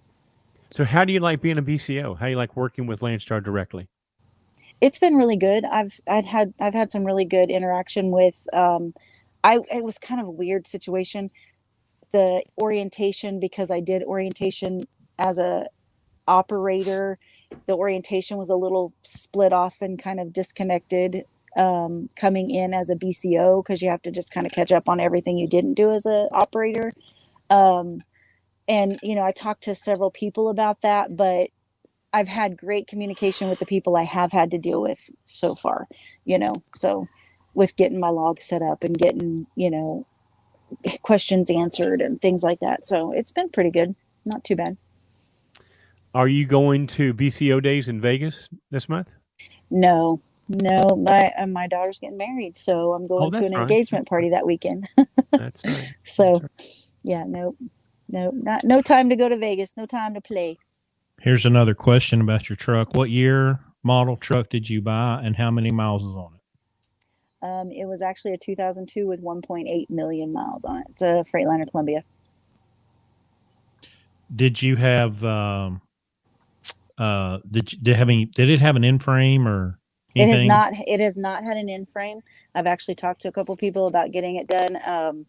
So how do you like being a BCO? How do you like working with Landstar directly? It's been really good. I've had some really good interaction with, it was kind of a weird situation. The orientation, because I did orientation as a operator, the orientation was a little split off and kind of disconnected, coming in as a BCO, because you have to just kind of catch up on everything you didn't do as an operator. And, I talked to several people about that, but I've had great communication with the people I have had to deal with so far, so with getting my log set up and getting, questions answered and things like that. So it's been pretty good. Not too bad. Are you going to BCO days in Vegas this month? No, my daughter's getting married, so I'm going to an engagement party that weekend. That's right. So, yeah, no time to go to Vegas. No time to play. Here's another question about your truck. What year model truck did you buy, and how many miles is on it? It was actually a 2002 with 1.8 million miles on it. It's a Freightliner Columbia. Did you have did it have an in-frame or anything? It has not had an in-frame. I've actually talked to a couple people about getting it done,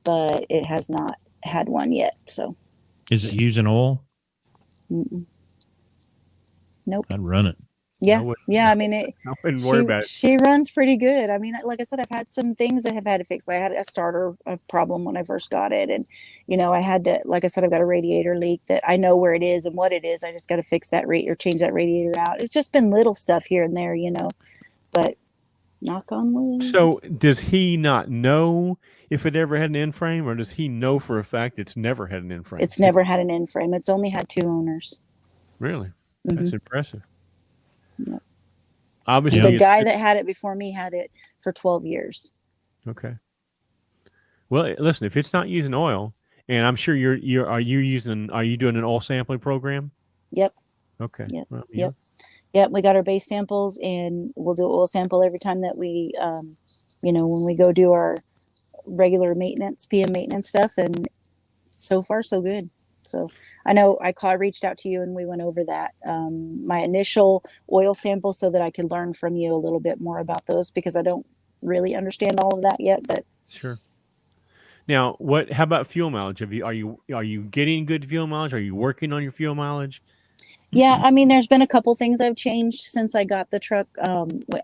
but it has not had one yet. So, is it using oil? Mm-mm. Nope. I'd run it. Yeah. I mean, I wouldn't worry about it. She runs pretty good. I mean, like I said, I've had some things that have had to fix. I had a starter problem when I first got it. And, I had to, like I said, I've got a radiator leak that I know where it is and what it is. I just got to fix that or change that radiator out. It's just been little stuff here and there, but Knock on wood. So does he not know if it ever had an end frame, or does he know for a fact it's never had an end frame? It's never had an end frame. It's only had 2 owners. Really? Mhm. That's impressive. Yep. Obviously, The guy that had it before me had it for 12 years. Okay. Well, listen, if it's not using oil, and I'm sure are you doing an oil sampling program? Yep. Okay. Yep. Well, yeah. Yep. We got our base samples, and we'll do an oil sample every time that we, when we go do our regular maintenance, PM maintenance stuff. And so far, so good. So I know I reached out to you and we went over that, my initial oil sample, so that I could learn from you a little bit more about those, because I don't really understand all of that yet, but Sure. Now, how about fuel mileage? Are you getting good fuel mileage? Are you working on your fuel mileage? yeah, I mean, there's been a couple things I've changed since I got the truck.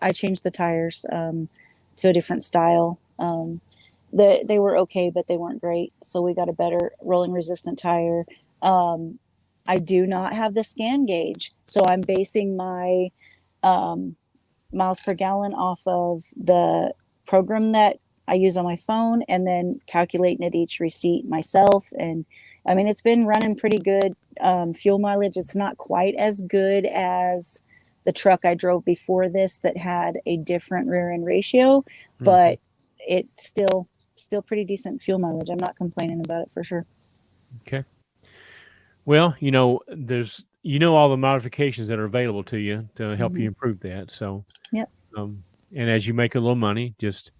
I changed the tires, to a different style. They were okay, but they weren't great. So we got a better rolling resistant tire. I do not have the scan gauge, so I'm basing my miles per gallon off of the program that I use on my phone, and then calculating at each receipt myself. And I mean, it's been running pretty good. Fuel mileage, it's not quite as good as the truck I drove before this that had a different rear end ratio, but it's still pretty decent fuel mileage. I'm not complaining about it for sure. Okay. Well, there's all the modifications that are available to you to help you improve that. So, Yep. And as you make a little money, just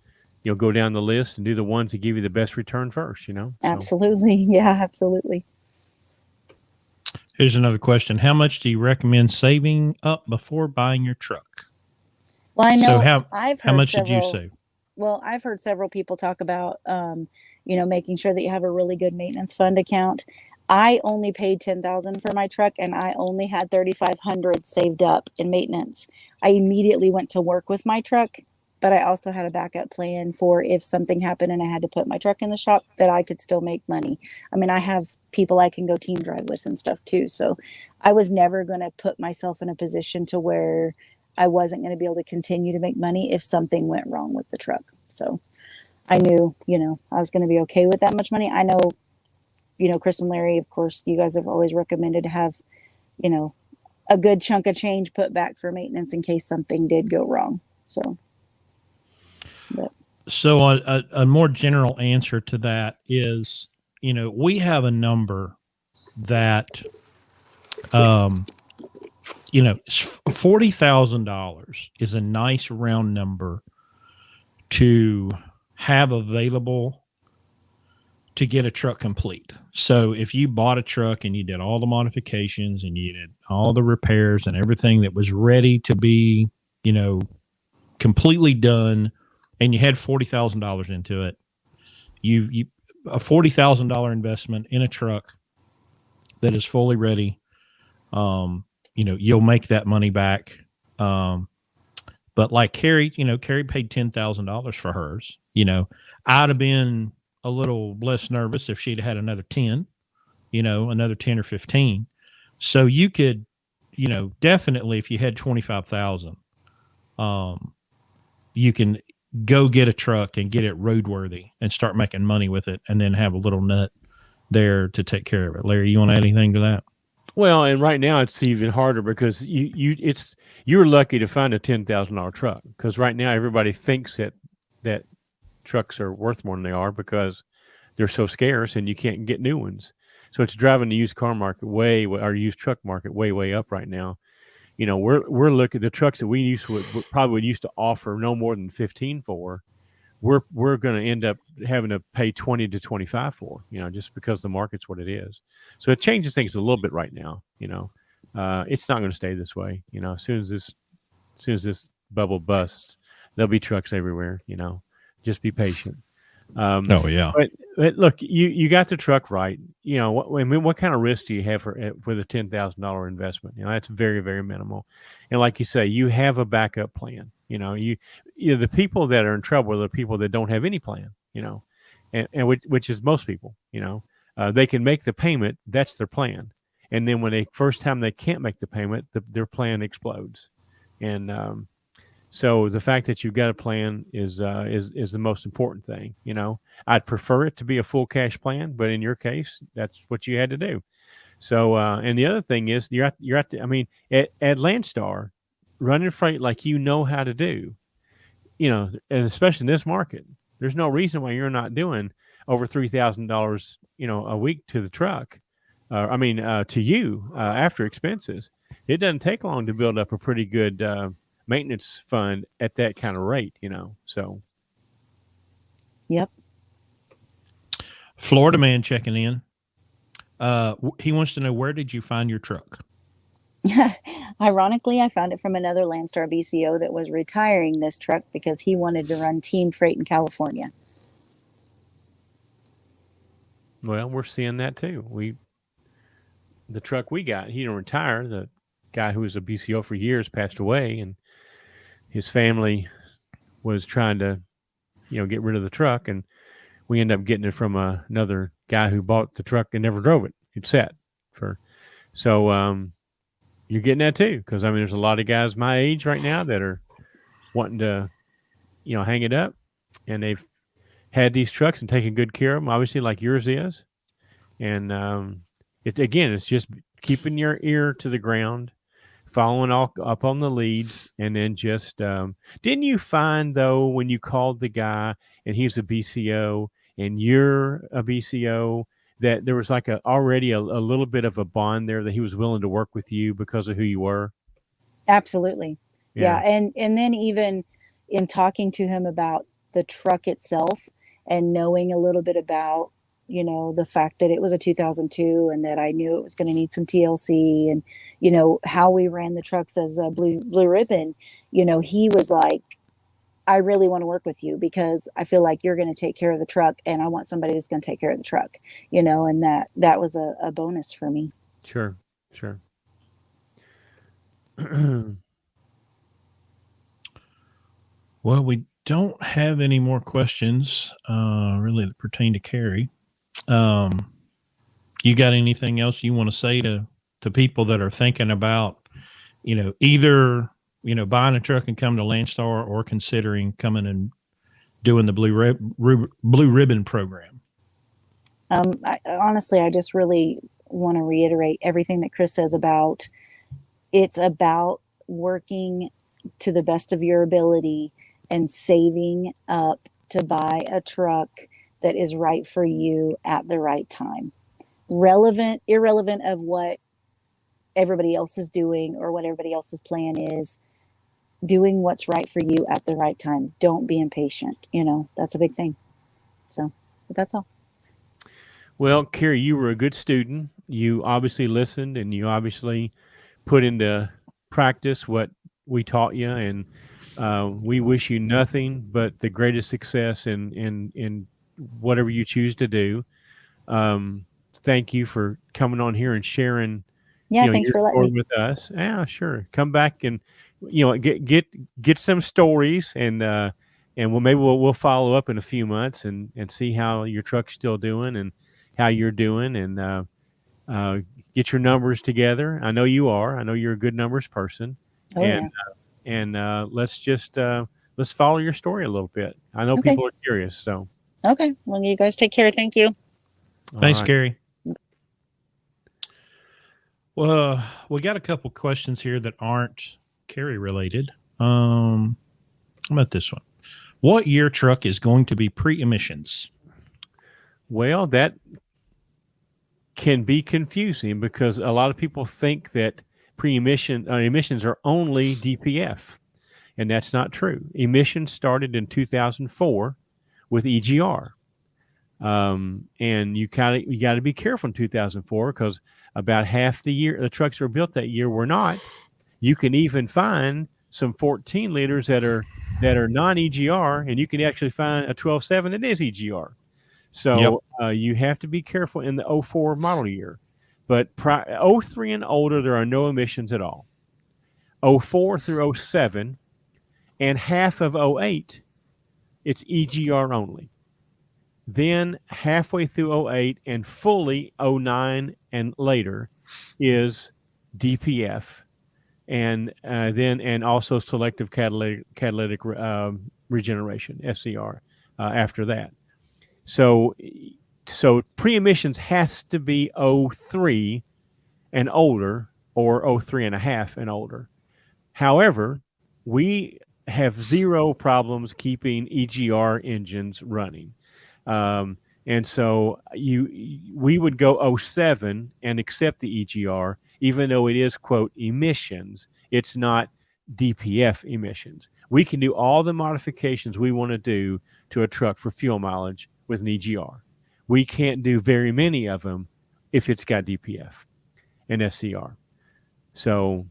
go down the list and do the ones that give you the best return first. So. Absolutely, yeah, absolutely. Here's another question: how much do you recommend saving up before buying your truck? Well, I know. So how much did you save? Well, I've heard several people talk about, making sure that you have a really good maintenance fund account. I only paid $10,000 for my truck, and I only had $3,500 saved up in maintenance. I immediately went to work with my truck, but I also had a backup plan for if something happened and I had to put my truck in the shop, that I could still make money. I mean, I have people I can go team drive with and stuff too. So I was never going to put myself in a position to where I wasn't going to be able to continue to make money if something went wrong with the truck. So I knew, I was going to be okay with that much money. I know, Chris and Larry, of course, you guys have always recommended to have, a good chunk of change put back for maintenance in case something did go wrong. So a more general answer to that is, we have a number that, $40,000 is a nice round number to have available to get a truck complete. So if you bought a truck and you did all the modifications and you did all the repairs and everything that was ready to be, completely done, and you had $40,000 into it, you a $40,000 investment in a truck that is fully ready, you'll make that money back. But like Carrie, Carrie paid $10,000 for hers. I'd have been a little less nervous if she'd had another 10, another 10 or 15. So you could, definitely, if you had 25,000, you can go get a truck and get it roadworthy and start making money with it, and then have a little nut there to take care of it. Larry, you want to add anything to that? Well, and right now it's even harder because you're lucky to find a $10,000 truck, because right now everybody thinks that trucks are worth more than they are because they're so scarce and you can't get new ones. So it's driving the used car market or used truck market way up right now. We're looking at the trucks that we probably used to offer no more than 15 for. We're going to end up having to pay 20 to 25 for, just because the market's what it is. So it changes things a little bit right now. It's not going to stay this way. As soon as this bubble busts, there'll be trucks everywhere. Just be patient. Oh yeah. But look, you got the truck right. What kind of risk do you have with a $10,000 investment? That's very, very minimal. And like you say, you have a backup plan. The people that are in trouble are the people that don't have any plan. And which is most people. They can make the payment. That's their plan. And then when first time they can't make the payment, their plan explodes. And So the fact that you've got a plan is the most important thing. I'd prefer it to be a full cash plan, but in your case, that's what you had to do. So, and the other thing is I mean, at Landstar, running freight like you know how to do, and especially in this market, there's no reason why you're not doing over $3,000, a week to the truck. To you after expenses. It doesn't take long to build up a pretty good maintenance fund at that kind of rate, So, Yep. Florida man checking in. He wants to know, where did you find your truck? Ironically, I found it from another Landstar BCO that was retiring this truck because he wanted to run team freight in California. Well, we're seeing that too. The truck we got, he didn't retire. The guy who was a BCO for years passed away, and his family was trying to, get rid of the truck, and we ended up getting it from another guy who bought the truck and never drove it. It sat so you're getting that too, because there's a lot of guys my age right now that are wanting to, hang it up, and they've had these trucks and taken good care of them, obviously, like yours is, and it's just keeping your ear to the ground, following all up on the leads, and then just didn't you find, though, when you called the guy and he's a BCO and you're a BCO, that there was like already a little bit of a bond there, that he was willing to work with you because of who you were? Absolutely. Yeah. And then even in talking to him about the truck itself and knowing a little bit about, the fact that it was a 2002 and that I knew it was going to need some TLC, and, how we ran the trucks as a blue ribbon, he was like, I really want to work with you because I feel like you're going to take care of the truck, and I want somebody that's going to take care of the truck, and that was a bonus for me. Sure. Well, we don't have any more questions really that pertain to Carrie. You got anything else you want to say to people that are thinking about, either, buying a truck and coming to Landstar, or considering coming and doing the blue ribbon program? Honestly, I just really want to reiterate everything that Chris says about, it's about working to the best of your ability and saving up to buy a truck that is right for you at the right time. Irrelevant of what everybody else is doing or what everybody else's plan is, doing what's right for you at the right time. Don't be impatient. That's a big thing. So, but that's all. Well, Carrie, you were a good student. You obviously listened, and you obviously put into practice what we taught you, and we wish you nothing but the greatest success in whatever you choose to do. Thank you for coming on here and sharing, thanks your for letting story me. with us. Yeah, sure. Come back and get some stories, and we'll follow up in a few months and see how your truck's still doing and how you're doing, and get your numbers together. I know you are. I know you're a good numbers person. Oh, and let's follow your story a little bit. I know Okay. people are curious. So Okay. Well, you guys take care. Thank you. Thanks, Carrie. Well, we got a couple questions here that aren't Carrie related. How about this one? What year truck is going to be pre-emissions? Well, that can be confusing because a lot of people think that emissions are only DPF, and that's not true. Emissions started in 2004 with EGR. And you got to be careful in 2004 because about half the trucks that were built that year were not. You can even find some 14 liters that are non-EGR, and you can actually find a 12.7 that is EGR. So you have to be careful in the 04 model year. But 03 and older, there are no emissions at all. 04 through 07 and half of 08, it's EGR only. Then halfway through 08 and fully 09 and later is DPF. and also selective catalytic regeneration (SCR) after that. So pre-emissions has to be 03 and older, or 03 and a half and older. However, we have zero problems keeping EGR engines running. And so we would go 07 and accept the EGR, even though it is, quote, emissions. It's not DPF emissions. We can do all the modifications we want to do to a truck for fuel mileage with an EGR. We can't do very many of them if it's got DPF and SCR. So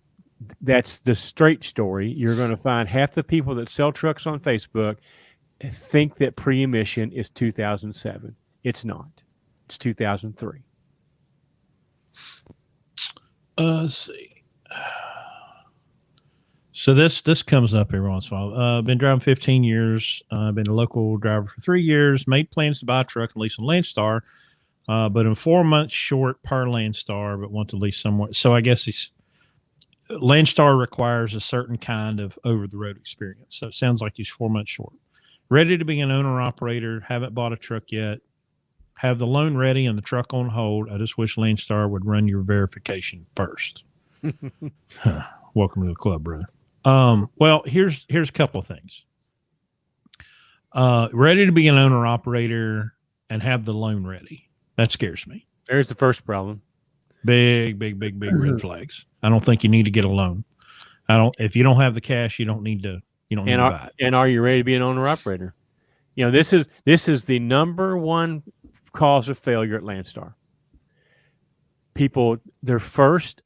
that's the straight story. You're going to find half the people that sell trucks on Facebook think that pre-emission is 2007. It's not. It's 2003. Let's see. So this comes up every once in a while. Been driving 15 years. Been a local driver for 3 years. Made plans to buy a truck and lease on Landstar, but in 4 months short per Landstar, but want to lease somewhere. So I guess Landstar requires a certain kind of over-the-road experience. So it sounds like he's 4 months short. Ready to be an owner-operator. Haven't bought a truck yet. Have the loan ready and the truck on hold. I just wish Landstar would run your verification first. Welcome to the club, brother. Well, here's a couple of things. Ready to be an owner-operator and have the loan ready. That scares me. There's the first problem. Big red flags. I don't think you need to get a loan. If you don't have the cash, you don't need to buy it. And are you ready to be an owner-operator? You know, this is the number one cause of failure at Landstar. People, their first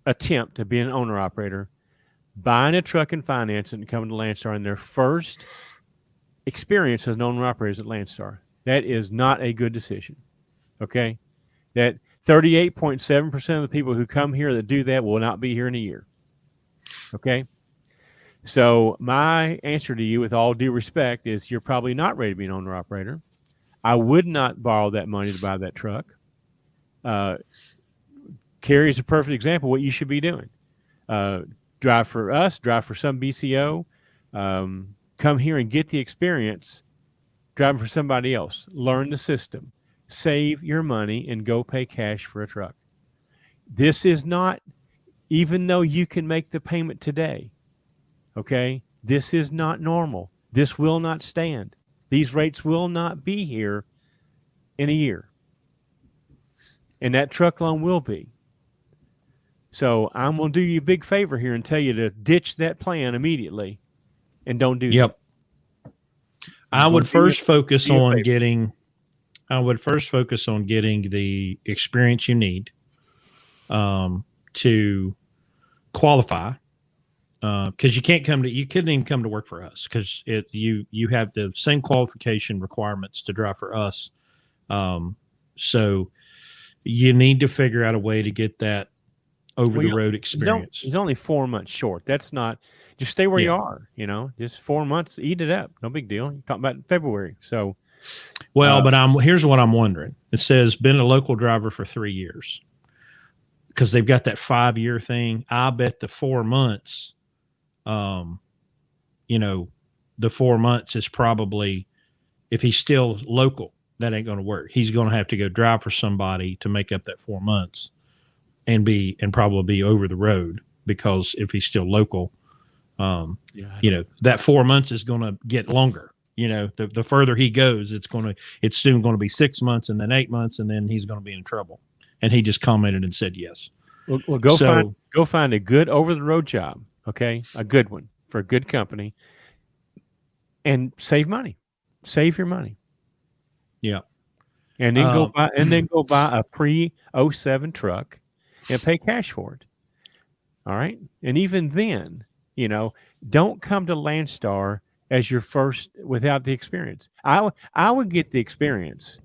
attempt to be an owner-operator, buying a truck and financing and coming to Landstar, and their first experience as an owner-operator is at Landstar. That is not a good decision. Okay? That 38.7% of the people who come here that do that will not be here in a year. Okay? So my answer to you, with all due respect, is you're probably not ready to be an owner-operator. I would not borrow that money to buy that truck. Carrie is a perfect example of what you should be doing. Drive for us, drive for some BCO, come here and get the experience driving for somebody else. Learn the system. Save your money and go pay cash for a truck. This is not, even though you can make the payment today, okay, this is not normal. This will not stand. These rates will not be here in a year. And that truck loan will be. So I'm going to do you a big favor here and tell you to ditch that plan immediately and don't do that. I would first focus on getting the experience you need to qualify. Because you couldn't even come to work for us because you have the same qualification requirements to drive for us. So you need to figure out a way to get that over the road experience. He's only 4 months short. That's not, just stay where you are, just 4 months, eat it up. No big deal. You're talking about February. So, but here's what I'm wondering. It says been a local driver for 3 years because they've got that 5-year thing. I bet the 4 months, the 4 months is probably, if he's still local, that ain't going to work. He's going to have to go drive for somebody to make up that 4 months and probably be over the road, because if he's still local, that 4 months is going to get longer. The further he goes, it's soon going to be 6 months and then 8 months, and then he's going to be in trouble. And he just commented and said yes. Well, go find a good over the road job. Okay, a good one for a good company, and save money. Save your money. Yeah, and then go buy a pre-07 truck and pay cash for it. All right, and even then, don't come to Landstar as your first without the experience. I would get the experience,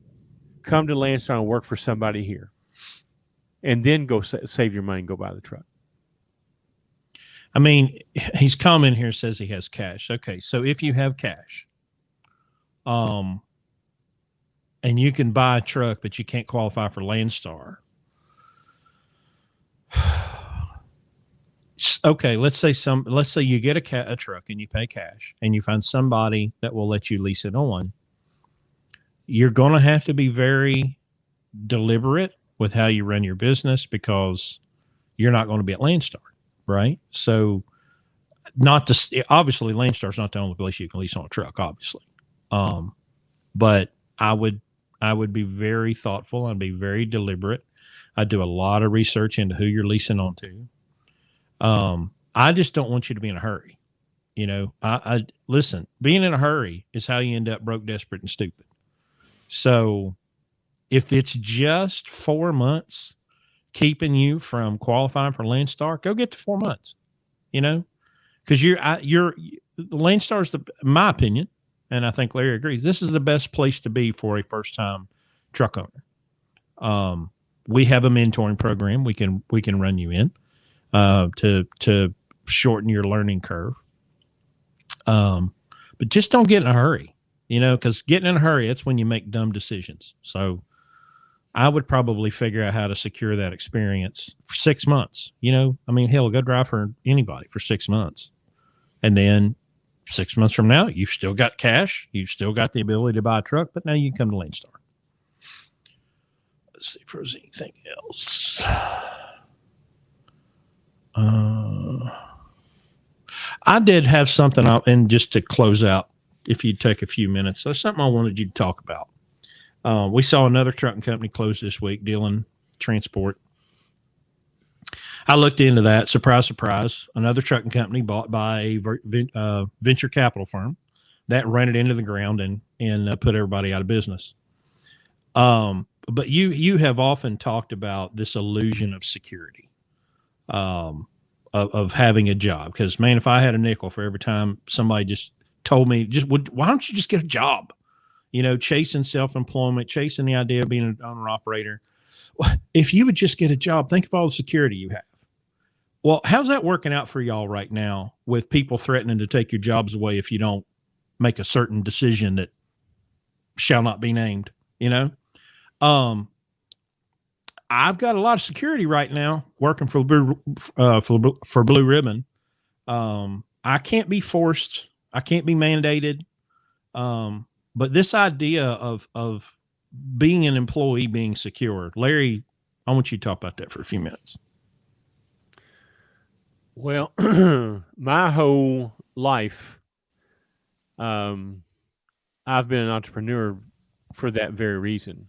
come to Landstar and work for somebody here, and then go save your money and go buy the truck. I mean, he's commenting here, says he has cash. Okay, so if you have cash, and you can buy a truck, but you can't qualify for Landstar, okay, let's say you get a truck and you pay cash and you find somebody that will let you lease it on. You're going to have to be very deliberate with how you run your business because you're not going to be at Landstar, right? So obviously Landstar's not the only place you can lease on a truck, obviously. But I would be very thoughtful. I'd be very deliberate. I'd do a lot of research into who you're leasing onto. I just don't want you to be in a hurry. I listen, being in a hurry is how you end up broke, desperate, and stupid. So if it's just 4 months keeping you from qualifying for Landstar, go get to 4 months, because Landstar's in my opinion, and I think Larry agrees, this is the best place to be for a first time truck owner. We have a mentoring program we can run you in to shorten your learning curve. But just don't get in a hurry, because getting in a hurry, that's when you make dumb decisions. So I would probably figure out how to secure that experience for 6 months. Hell, go drive for anybody for 6 months. And then 6 months from now, you've still got cash. You've still got the ability to buy a truck, but now you can come to Landstar. Let's see if there's anything else. I did have something, and just to close out, if you'd take a few minutes, there's something I wanted you to talk about. We saw another trucking company close this week, Dillon Transport. I looked into that. Surprise, surprise. Another trucking company bought by a venture capital firm that ran it into the ground and put everybody out of business. But you have often talked about this illusion of security, of having a job. Because, man, if I had a nickel for every time somebody just told me, why don't you just get a job? Chasing self-employment, chasing the idea of being an owner-operator. If you would just get a job, think of all the security you have. Well, how's that working out for y'all right now with people threatening to take your jobs away if you don't make a certain decision that shall not be named? I've got a lot of security right now working for Blue Ribbon. I can't be forced. I can't be mandated. But this idea of being an employee, being secure, Larry, I want you to talk about that for a few minutes. Well, my whole life, I've been an entrepreneur for that very reason.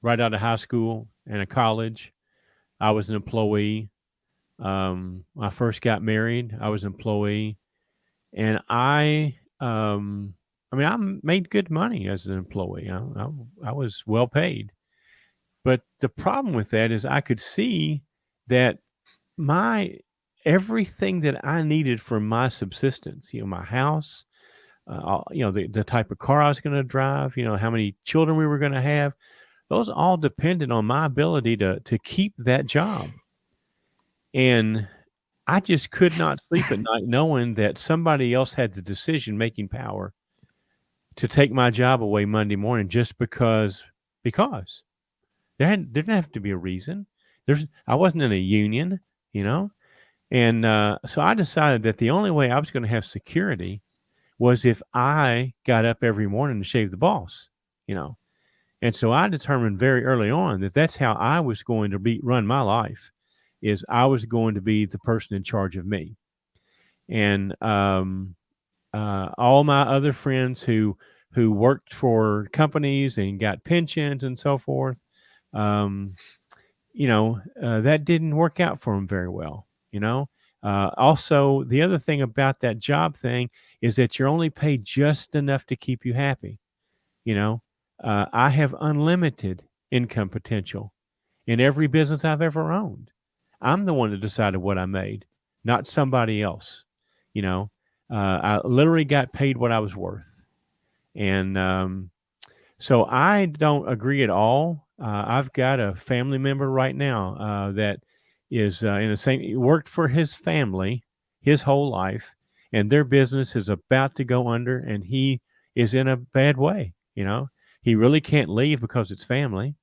Right out of high school and college, I was an employee. I first got married, I was an employee, and I made good money as an employee. I was well paid. But the problem with that is I could see that everything that I needed for my subsistence, my house, the type of car I was going to drive, how many children we were going to have, those all depended on my ability to keep that job. And I just could not sleep at night knowing that somebody else had the decision-making power to take my job away Monday morning just because there didn't have to be a reason. I wasn't in a union, and so I decided that the only way I was going to have security was if I got up every morning to shave the balls, And so I determined very early on that that's how I was going to run my life, is I was going to be the person in charge of me. And all my other friends who worked for companies and got pensions and so forth, that didn't work out for them very well. Also, the other thing about that job thing is that you're only paid just enough to keep you happy. I have unlimited income potential in every business I've ever owned. I'm the one that decided what I made, not somebody else. I literally got paid what I was worth. And so I don't agree at all. I've got a family member right now that is in the same, worked for his family his whole life, and their business is about to go under, and he is in a bad way. He really can't leave because it's family,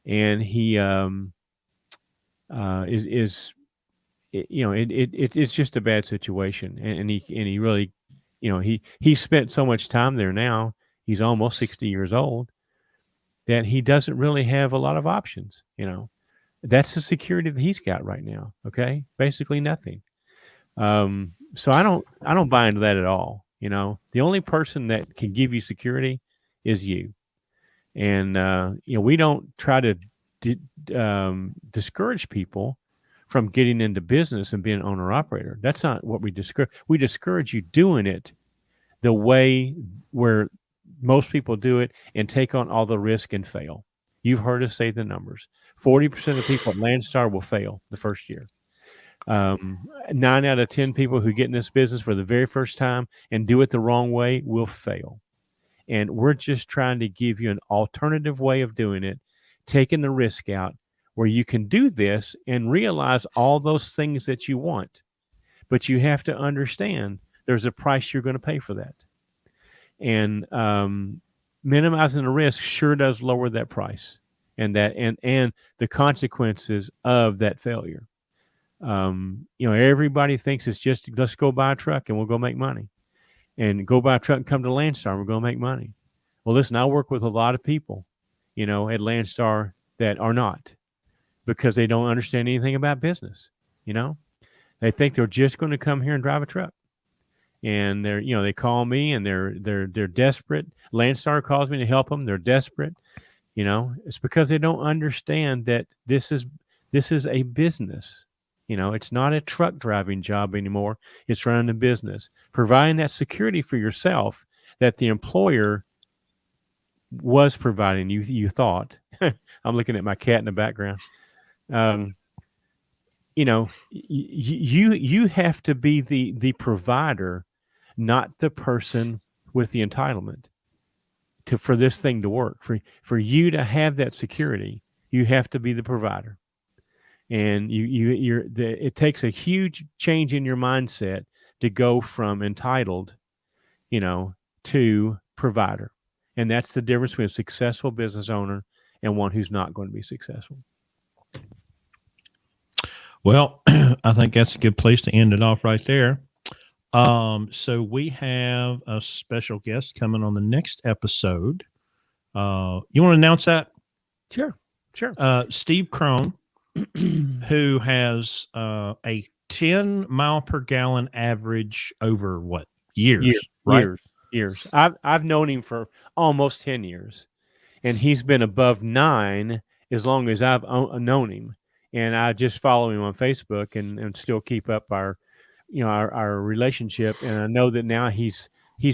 and he it's just a bad situation, and he really, he spent so much time there now. He's almost 60 years old that he doesn't really have a lot of options. That's the security that he's got right now. Okay, basically nothing. So I don't buy into that at all. The only person that can give you security is you. And we don't try to discourage people from getting into business and being an owner operator. That's not what we discourage. We discourage you doing it the way where most people do it and take on all the risk and fail. You've heard us say the numbers. 40% of people at Landstar will fail the first year. 9 out of 10 people who get in this business for the very first time and do it the wrong way will fail. And we're just trying to give you an alternative way of doing it, taking the risk out, where you can do this and realize all those things that you want. But you have to understand there's a price you're going to pay for that. And minimizing the risk sure does lower that price and the consequences of that failure. Everybody thinks it's just, let's go buy a truck and we'll go make money. And go buy a truck and come to Landstar and we're going to make money. Well, listen, I work with a lot of people, at Landstar that are not, because they don't understand anything about business. They think they're just going to come here and drive a truck. And they call me and they're desperate. Landstar calls me to help them. They're desperate. It's because they don't understand that this is a business. It's not a truck driving job anymore. It's running a business, providing that security for yourself that the employer was providing you. You thought. I'm looking at my cat in the background. You have to be the provider, not the person with the entitlement for this thing to work. For you to have that security, you have to be the provider. And it takes a huge change in your mindset to go from entitled, to provider. And that's the difference between a successful business owner and one who's not going to be successful. Well, I think that's a good place to end it off right there. So we have a special guest coming on the next episode. You want to announce that? Sure. Steve Crone, who has a 10 mile per gallon average over what? Years. I've known him for almost 10 years, and he's been above 9 as long as I've known him. And I just follow him on Facebook and still keep up our relationship. And I know that now he's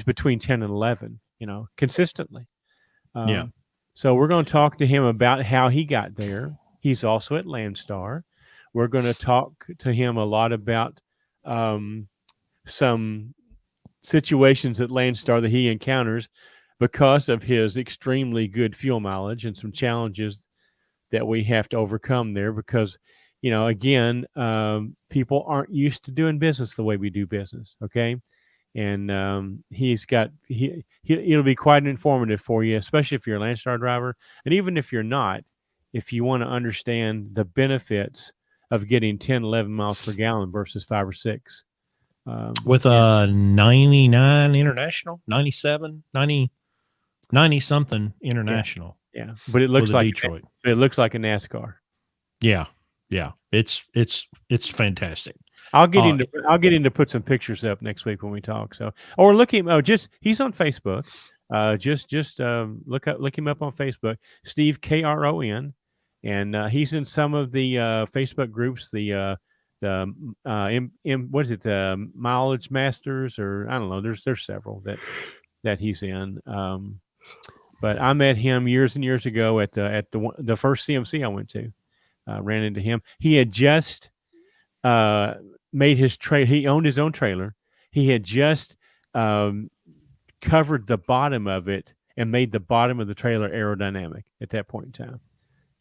between 10 and 11, consistently. Yeah. So we're going to talk to him about how he got there. He's also at Landstar. We're going to talk to him a lot about some situations at Landstar that he encounters because of his extremely good fuel mileage and some challenges that we have to overcome there because, again, people aren't used to doing business the way we do business. Okay. And it'll be quite informative for you, especially if you're a Landstar driver. And even if you're not, if you want to understand the benefits of getting 10, 11 miles per gallon versus 5 or 6. With a 99 international, 97, 90 something international. Yeah. But it looks like Detroit. It looks like a NASCAR. Yeah. It's fantastic. I'll get in to put some pictures up next week when we talk. So, or look him. He's on Facebook. Just look him up on Facebook. Steve Kron, and he's in some of the Facebook groups. What is it? The Mileage Masters, or I don't know. There's several that he's in. But I met him years and years ago at the first CMC I went to. Ran into him. He had just made his trailer. He owned his own trailer. He had just covered the bottom of it and made the bottom of the trailer aerodynamic at that point in time.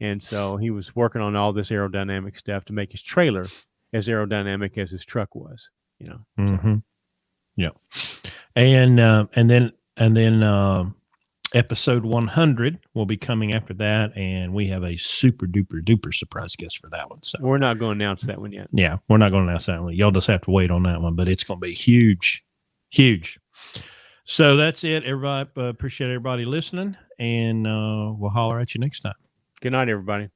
And so he was working on all this aerodynamic stuff to make his trailer as aerodynamic as his truck was. Mm-hmm. Yeah. And then Episode 100 will be coming after that, and we have a super duper duper surprise guest for that one. So We're not going to announce that one yet. yeah, we're not going to announce that one. Y'all just have to wait on that one, but it's going to be huge, huge. So that's it, everybody. Appreciate everybody listening, and we'll holler at you next time. Good night, everybody.